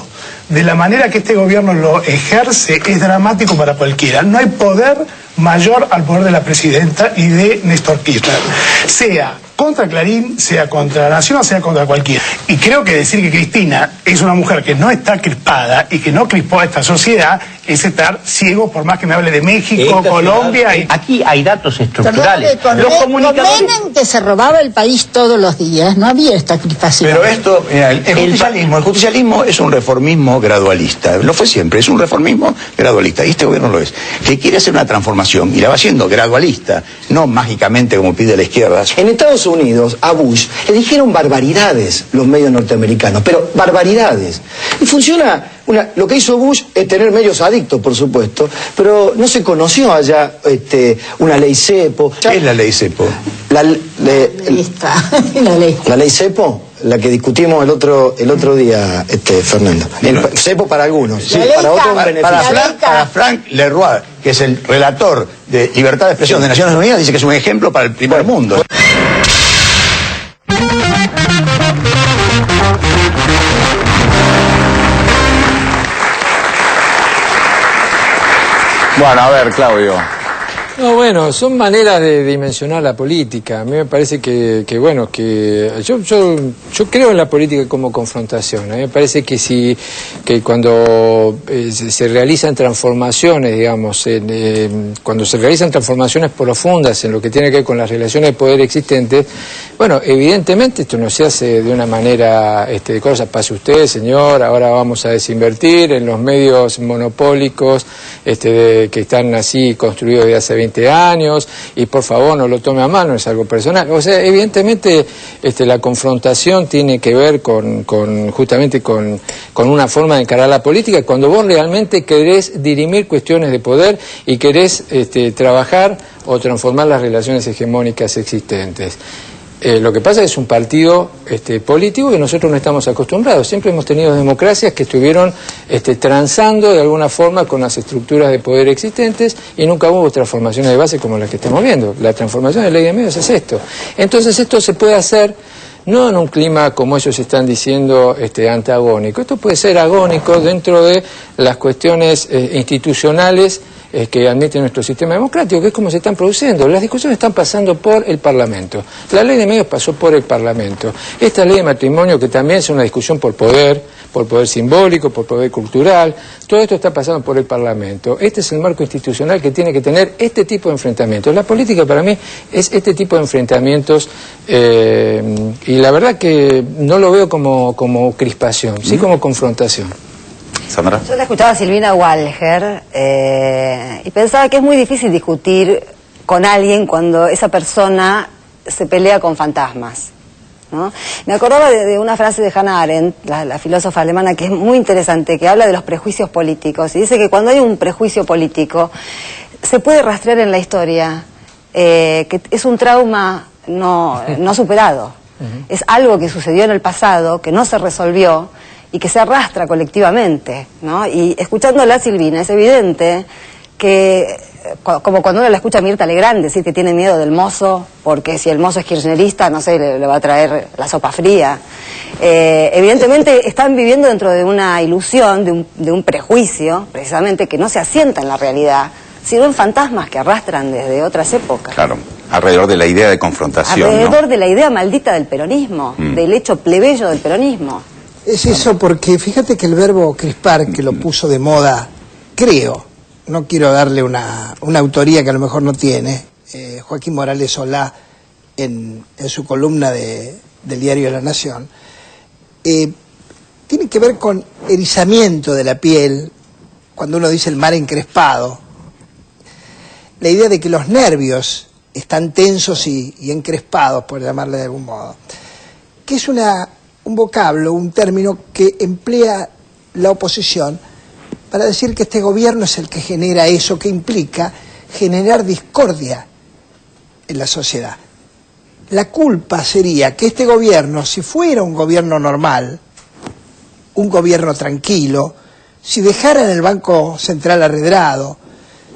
Speaker 20: de la manera que este gobierno lo ejerce es dramático para cualquiera. No hay poder mayor al poder de la presidenta y de Néstor Kirchner. Sea contra Clarín, sea contra Nación, sea contra cualquiera. Y creo que decir que Cristina es una mujer que no está crispada y que no crispó a esta sociedad es estar ciego, por más que me hable de México, Colombia.
Speaker 14: Aquí hay datos estructurales.
Speaker 5: Los comunicadores... Menem, que se robaba el país todos los días, no había esta crispación.
Speaker 19: Pero esto, mira, el justicialismo es un reformismo gradualista. Lo fue siempre, es un reformismo gradualista. Y este gobierno lo es. Que quiere hacer una transformación y la va haciendo gradualista, no mágicamente como pide la izquierda.
Speaker 21: En Estados Unidos, a Bush, le dijeron barbaridades los medios norteamericanos, pero barbaridades. Y funciona, lo que hizo Bush es tener medios adictos, por supuesto, pero no se conoció allá una ley CEPO.
Speaker 19: ¿Qué es la ley CEPO?
Speaker 21: La ley CEPO, la que discutimos el otro día, Fernando. CEPO para algunos, sí, para otros
Speaker 19: para Frank Leroy, que es el relator de libertad de expresión de Naciones Unidas, dice que es un ejemplo para el primer mundo.
Speaker 26: Bueno, a ver, Claudio.
Speaker 22: No, bueno, son maneras de dimensionar la política. A mí me parece que yo creo en la política como confrontación. A mí me parece que cuando se realizan transformaciones, digamos, cuando se realizan transformaciones profundas en lo que tiene que ver con las relaciones de poder existentes, bueno, evidentemente esto no se hace de una manera de cosas, pase usted, señor, ahora vamos a desinvertir en los medios monopólicos que están así construidos desde hace 20 años, y por favor no lo tome a mano, es algo personal. O sea, evidentemente la confrontación tiene que ver justamente con una forma de encarar la política, cuando vos realmente querés dirimir cuestiones de poder y querés trabajar o transformar las relaciones hegemónicas existentes. Lo que pasa es que es un partido político que nosotros no estamos acostumbrados. Siempre hemos tenido democracias que estuvieron transando de alguna forma con las estructuras de poder existentes y nunca hubo transformaciones de base como las que estamos viendo. La transformación de la ley de medios es esto. Entonces esto se puede hacer no en un clima como ellos están diciendo antagónico. Esto puede ser agónico dentro de las cuestiones institucionales que admite nuestro sistema democrático, que es como se están produciendo. Las discusiones están pasando por el Parlamento. La ley de medios pasó por el Parlamento. Esta ley de matrimonio, que también es una discusión por poder simbólico, por poder cultural, todo esto está pasando por el Parlamento. Este es el marco institucional que tiene que tener este tipo de enfrentamientos. La política para mí es este tipo de enfrentamientos y la verdad que no lo veo como crispación, sí como confrontación.
Speaker 26: Sandra.
Speaker 10: Yo la escuchaba a Silvina Walger y pensaba que es muy difícil discutir con alguien cuando esa persona se pelea con fantasmas, ¿no? Me acordaba de una frase de Hannah Arendt, la filósofa alemana, que es muy interesante, que habla de los prejuicios políticos, y dice que cuando hay un prejuicio político se puede rastrear en la historia que es un trauma no superado. Es algo que sucedió en el pasado, que no se resolvió y que se arrastra colectivamente, ¿no? Y escuchándola a Silvina es evidente que, como cuando uno la escucha a Mirta Legrand decir que tiene miedo del mozo, porque si el mozo es kirchnerista, no sé, le va a traer la sopa fría. Evidentemente están viviendo dentro de una ilusión, de un prejuicio, precisamente, que no se asienta en la realidad, sino en fantasmas que arrastran desde otras épocas.
Speaker 26: Claro, alrededor de la idea de confrontación,
Speaker 10: alrededor de la idea maldita del peronismo, del hecho plebeyo del peronismo.
Speaker 15: Es eso, porque fíjate que el verbo crispar, que lo puso de moda, creo, no quiero darle una autoría que a lo mejor no tiene, Joaquín Morales Solá, en su columna del diario La Nación, tiene que ver con erizamiento de la piel, cuando uno dice el mar encrespado, la idea de que los nervios están tensos y encrespados, por llamarle de algún modo, que es un vocablo, un término que emplea la oposición para decir que este gobierno es el que genera eso, que implica generar discordia en la sociedad. La culpa sería que este gobierno, si fuera un gobierno normal, un gobierno tranquilo, si dejara en el Banco Central arredrado,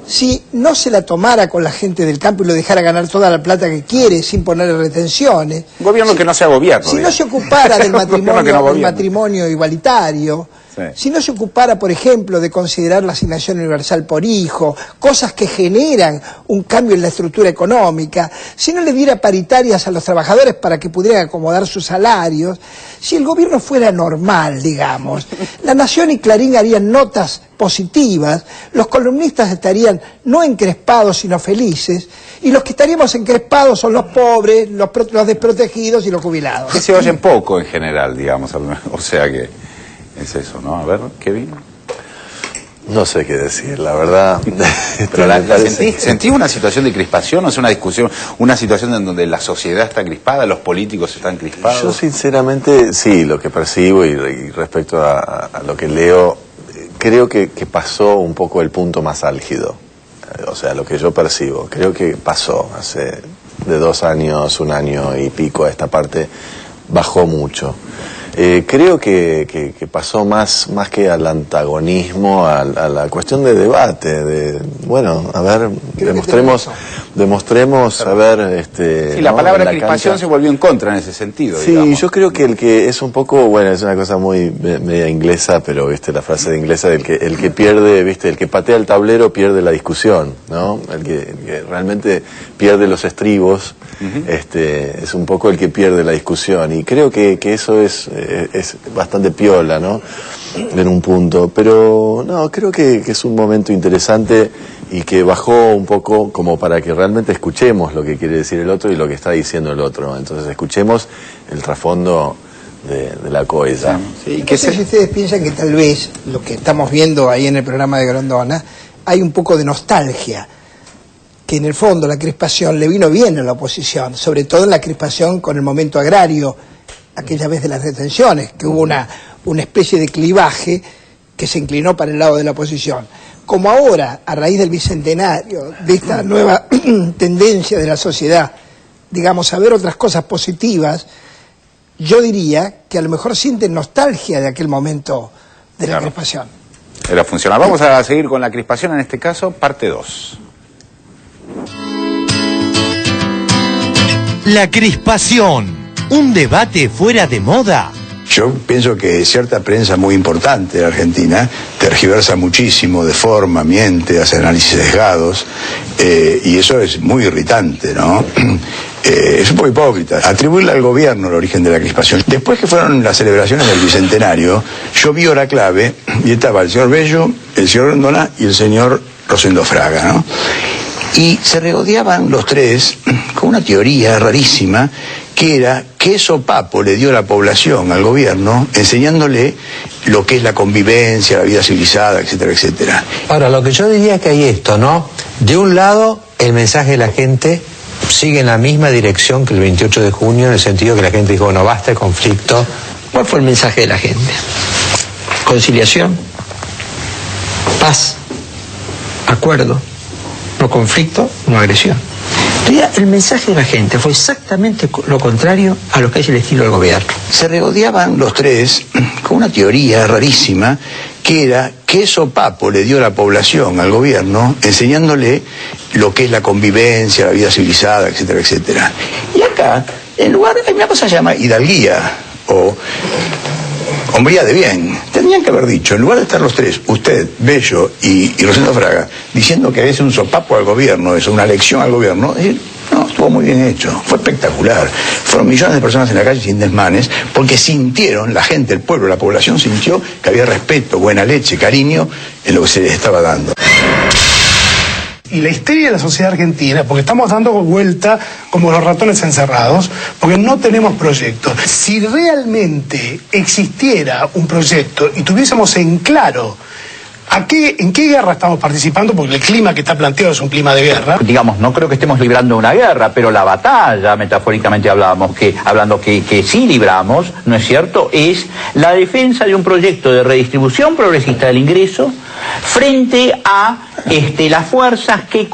Speaker 15: si no se la tomara con la gente del campo y lo dejara ganar toda la plata que quiere sin ponerle retenciones.
Speaker 26: Un gobierno que no sea gobierno.
Speaker 15: Si no se ocupara del matrimonio igualitario, sí. Si no se ocupara, por ejemplo, de considerar la asignación universal por hijo, cosas que generan un cambio en la estructura económica, si no le diera paritarias a los trabajadores para que pudieran acomodar sus salarios, si el gobierno fuera normal, digamos, La Nación y Clarín harían notas positivas, los columnistas estarían no encrespados sino felices, y los que estaríamos encrespados son los pobres, los desprotegidos y los jubilados.
Speaker 26: Que se oyen poco en general, digamos, o sea que es eso, ¿no? A ver, Kevin.
Speaker 9: No sé qué decir, la verdad.
Speaker 26: Pero ¿sentís una situación de crispación o es una discusión, una situación en donde la sociedad está crispada, los políticos están crispados?
Speaker 9: Yo sinceramente, sí, lo que percibo y respecto a lo que leo, creo que pasó un poco el punto más álgido. O sea, lo que yo percibo, creo que pasó hace de 2 años, 1 año y pico a esta parte, bajó mucho. Creo que pasó más que al antagonismo, a la cuestión de debate, bueno, a ver, demostremos, a ver,
Speaker 26: sí, la palabra crispación se volvió en contra en ese sentido.
Speaker 9: Sí, digamos. Yo creo que el que es un poco, bueno, es una cosa muy media inglesa, pero viste la frase de inglesa del que el que pierde, viste, el que patea el tablero pierde la discusión, ¿no? El que realmente pierde los estribos, es un poco el que pierde la discusión, y creo que eso es bastante piola, ¿no? En un punto, pero no, creo que es un momento interesante y que bajó un poco como para que realmente escuchemos lo que quiere decir el otro y lo que está diciendo el otro. Entonces escuchemos el trasfondo de la cosa.
Speaker 15: Sí, no sé si ustedes piensan que tal vez lo que estamos viendo ahí en el programa de Grondona, hay un poco de nostalgia, que en el fondo la crispación le vino bien a la oposición, sobre todo en la crispación con el momento agrario, aquella vez de las retenciones, que hubo una especie de clivaje que se inclinó para el lado de la oposición. Como ahora, a raíz del bicentenario, de esta nueva tendencia de la sociedad, digamos, a ver otras cosas positivas, yo diría que a lo mejor sienten nostalgia de aquel momento de la crispación.
Speaker 26: Era funcional. Vamos a seguir con la crispación, en este caso, parte 2.
Speaker 1: La crispación, un debate fuera de moda.
Speaker 19: Yo pienso que cierta prensa muy importante de Argentina tergiversa muchísimo, deforma, miente, hace análisis sesgados, y eso es muy irritante, ¿no? Es un poco hipócrita. Atribuirle al gobierno el origen de la crispación. Después que fueron las celebraciones del Bicentenario, yo vi hora clave y estaba el señor Bello, el señor Grondona y el señor Rosendo Fraga, ¿no? Y se regodeaban los tres con una teoría rarísima, que era qué sopapo le dio la población al gobierno enseñándole lo que es la convivencia, la vida civilizada, etcétera, etcétera.
Speaker 13: Ahora, lo que yo diría es que hay esto, ¿no? De un lado, el mensaje de la gente sigue en la misma dirección que el 28 de junio, en el sentido que la gente dijo, bueno, basta de conflicto.
Speaker 2: ¿Cuál fue el mensaje de la gente? Conciliación, paz, acuerdo, no conflicto, no agresión. El mensaje de la gente fue exactamente lo contrario a lo que es el estilo del gobierno.
Speaker 19: Se regodeaban los tres con una teoría rarísima, que era qué sopapo le dio la población al gobierno enseñándole lo que es la convivencia, la vida civilizada, etcétera, etcétera. Y acá, en lugar, hay una cosa que se llama hidalguía o hombría de bien. Tendrían que haber dicho, en lugar de estar los tres, usted, Bello y Rosendo Fraga, diciendo que es un sopapo al gobierno, es una lección al gobierno, decir, no, estuvo muy bien hecho, fue espectacular. Fueron millones de personas en la calle sin desmanes, porque sintieron, la gente, el pueblo, la población sintió que había respeto, buena leche, cariño en lo que se les estaba dando.
Speaker 20: Y la histeria de la sociedad argentina, porque estamos dando vuelta como los ratones encerrados, porque no tenemos proyectos. Si realmente existiera un proyecto y tuviésemos en claro en qué guerra estamos participando, porque el clima que está planteado es un clima de guerra.
Speaker 14: Digamos, no creo que estemos librando una guerra, pero la batalla, metafóricamente hablando que sí libramos, ¿no es cierto?, es la defensa de un proyecto de redistribución progresista del ingreso frente a las fuerzas que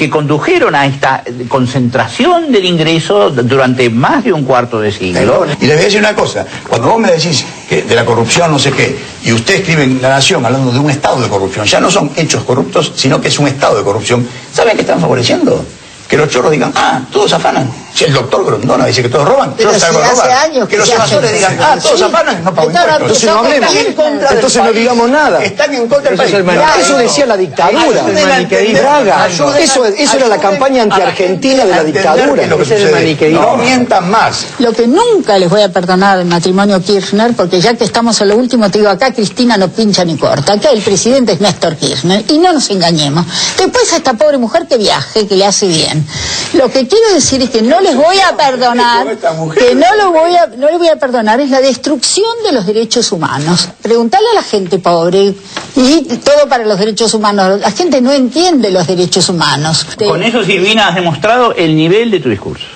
Speaker 14: condujeron a esta concentración del ingreso durante más de un cuarto de siglo.
Speaker 19: Y les voy a decir una cosa, cuando vos me decís que de la corrupción no sé qué, y usted escribe en La Nación hablando de un estado de corrupción, ya no son hechos corruptos, sino que es un estado de corrupción, ¿saben qué están favoreciendo? Que los chorros digan, todos afanan. Si el doctor Grondona dice que todos roban,
Speaker 27: pero
Speaker 19: yo salgo a robar. Que los evasores digan, todos afanan, no pago impuestos.
Speaker 15: Entonces no hablemos, entonces no digamos nada.
Speaker 19: Están en contra del país.
Speaker 15: Eso decía la dictadura. Braga. Eso era la campaña anti-argentina de la dictadura.
Speaker 19: No mientan más.
Speaker 3: Lo que nunca les voy a perdonar al matrimonio Kirchner, porque ya que estamos en lo último, te digo, acá Cristina no pincha ni corta. Acá el presidente es Néstor Kirchner, y no nos engañemos. Después a esta pobre mujer que viaje, que le hace bien. Lo que quiero decir es que no les voy a perdonar, que no le voy a perdonar es la destrucción de los derechos humanos. Preguntarle a la gente pobre, y todo para los derechos humanos, la gente no entiende los derechos humanos.
Speaker 14: Con eso, Silvina, has demostrado el nivel de tu discurso.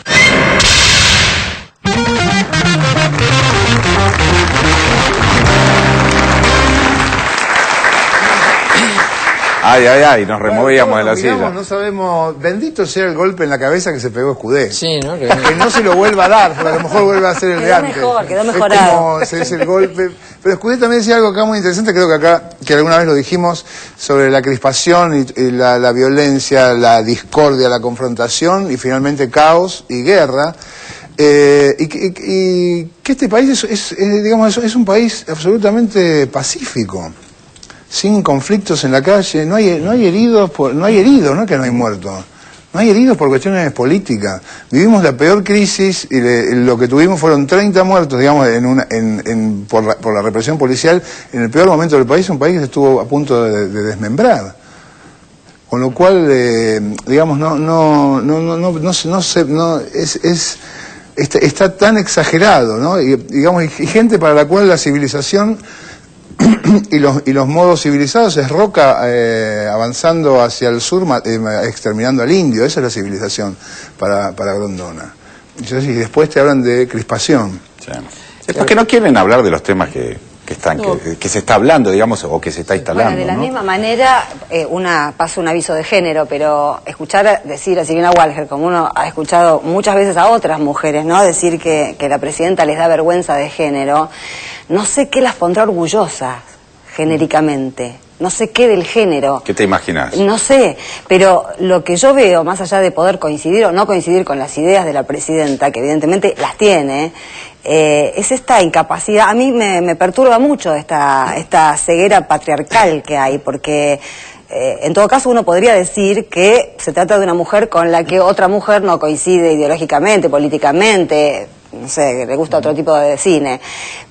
Speaker 26: Ay, nos removíamos de la silla.
Speaker 18: No sabemos, bendito sea el golpe en la cabeza que se pegó Escudé.
Speaker 22: Sí, ¿no?
Speaker 18: Que no se lo vuelva a dar, porque a lo mejor vuelve a ser el de antes.
Speaker 10: Quedó mejorado.
Speaker 18: Es como es el golpe. Pero Escudé también decía algo acá muy interesante, creo que alguna vez lo dijimos, sobre la crispación y la violencia, la discordia, la confrontación y finalmente caos y guerra. Y que este país es un país absolutamente pacífico, sin conflictos en la calle, no hay heridos, no es que no hay muertos, no hay heridos por cuestiones políticas. Vivimos la peor crisis y lo que tuvimos fueron 30 muertos, digamos, por la represión policial en el peor momento del país, un país que estuvo a punto de desmembrar. Con lo cual, digamos, está tan exagerado, ¿no? Y, digamos, y gente para la cual la civilización y los modos civilizados es Roca avanzando hacia el sur, exterminando al indio. Esa es la civilización para Grondona. Entonces, y después te hablan de crispación.
Speaker 26: Sí. Es porque no quieren hablar de los temas que se está hablando, digamos, o que se está instalando.
Speaker 10: Bueno, de la misma manera, pasa un aviso de género, pero escuchar decir a Silvina Walger, como uno ha escuchado muchas veces a otras mujeres, ¿no?, decir que la presidenta les da vergüenza de género, no sé qué las pondrá orgullosas, genéricamente. no sé qué del género.
Speaker 26: ¿Qué te imaginas?
Speaker 10: No sé, pero lo que yo veo, más allá de poder coincidir o no coincidir con las ideas de la presidenta, que evidentemente las tiene, es esta incapacidad. A mí me perturba mucho esta ceguera patriarcal que hay, porque en todo caso uno podría decir que se trata de una mujer con la que otra mujer no coincide ideológicamente, políticamente, no sé, que le gusta otro tipo de cine.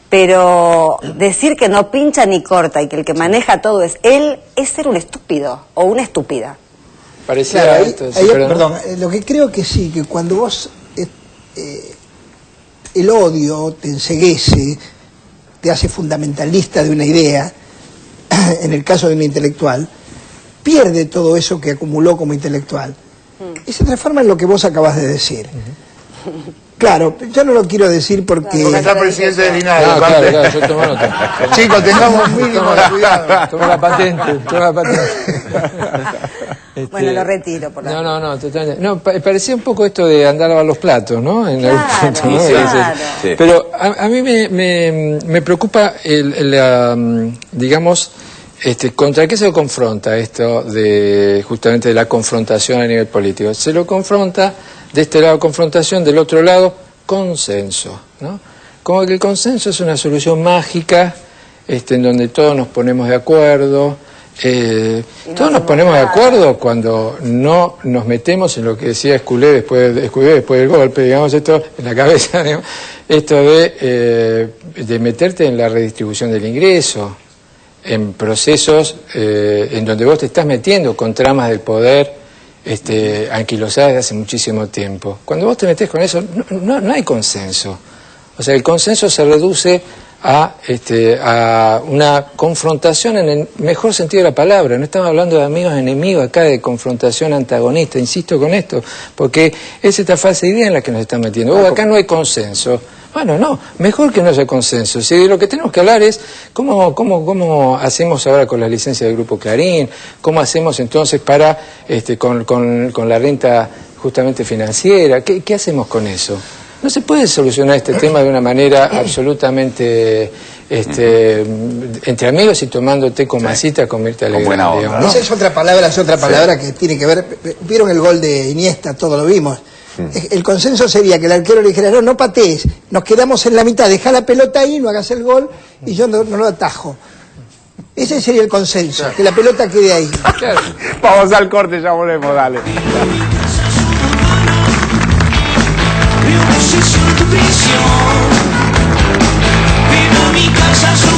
Speaker 10: Pero decir que no pincha ni corta y que el que maneja todo es él, es ser un estúpido o una estúpida.
Speaker 22: Parecía
Speaker 15: claro,
Speaker 22: esto,
Speaker 15: perdón, lo que creo que sí, que cuando vos el odio te enceguece, te hace fundamentalista de una idea, en el caso de un intelectual, pierde todo eso que acumuló como intelectual y se transforma en lo que vos acabas de decir. Claro, yo no lo quiero decir porque
Speaker 18: está el presidente del INADI.
Speaker 22: No, claro, yo tomo nota.
Speaker 18: Chicos, tengamos mínimo cuidado.
Speaker 22: Toma la patente.
Speaker 10: Bueno, lo retiro por la...
Speaker 22: No, totalmente. No, parecía un poco esto de andar a lavar los platos, ¿no? En algún punto, ¿no?
Speaker 26: Sí.
Speaker 22: Pero a mí me preocupa digamos, ¿contra qué se lo confronta esto de justamente de la confrontación a nivel político? Se lo confronta de este lado confrontación, del otro lado consenso, ¿no? Como que el consenso es una solución mágica, en donde todos nos ponemos de acuerdo. Todos nos ponemos de acuerdo cuando no nos metemos en lo que decía Esculé después del golpe, digamos, esto en la cabeza, digamos, esto de meterte en la redistribución del ingreso, en procesos en donde vos te estás metiendo con tramas del poder anquilosadas de hace muchísimo tiempo. Cuando vos te metés con eso, no hay consenso. O sea, el consenso se reduce a una confrontación en el mejor sentido de la palabra. No estamos hablando de amigos enemigos acá, de confrontación antagonista, insisto con esto, porque es esta falsa idea en la que nos están metiendo. Acá no hay consenso. Bueno, no, mejor que no haya consenso. Si lo que tenemos que hablar es cómo hacemos ahora con la licencia del Grupo Clarín, cómo hacemos entonces para con la renta justamente financiera, ¿qué hacemos con eso? No se puede solucionar este tema de una manera absolutamente entre amigos y tomando té con masita con Mirta Legrand, digamos, ¿no?
Speaker 15: Esa es otra palabra que tiene que ver. ¿Vieron el gol de Iniesta? Todos lo vimos. El consenso sería que el arquero le dijera, no patees, nos quedamos en la mitad, deja la pelota ahí, no hagas el gol y yo no lo atajo. Ese sería el consenso, que la pelota quede ahí.
Speaker 26: Vamos al corte, ya volvemos, dale.
Speaker 4: Vivo mi casa, su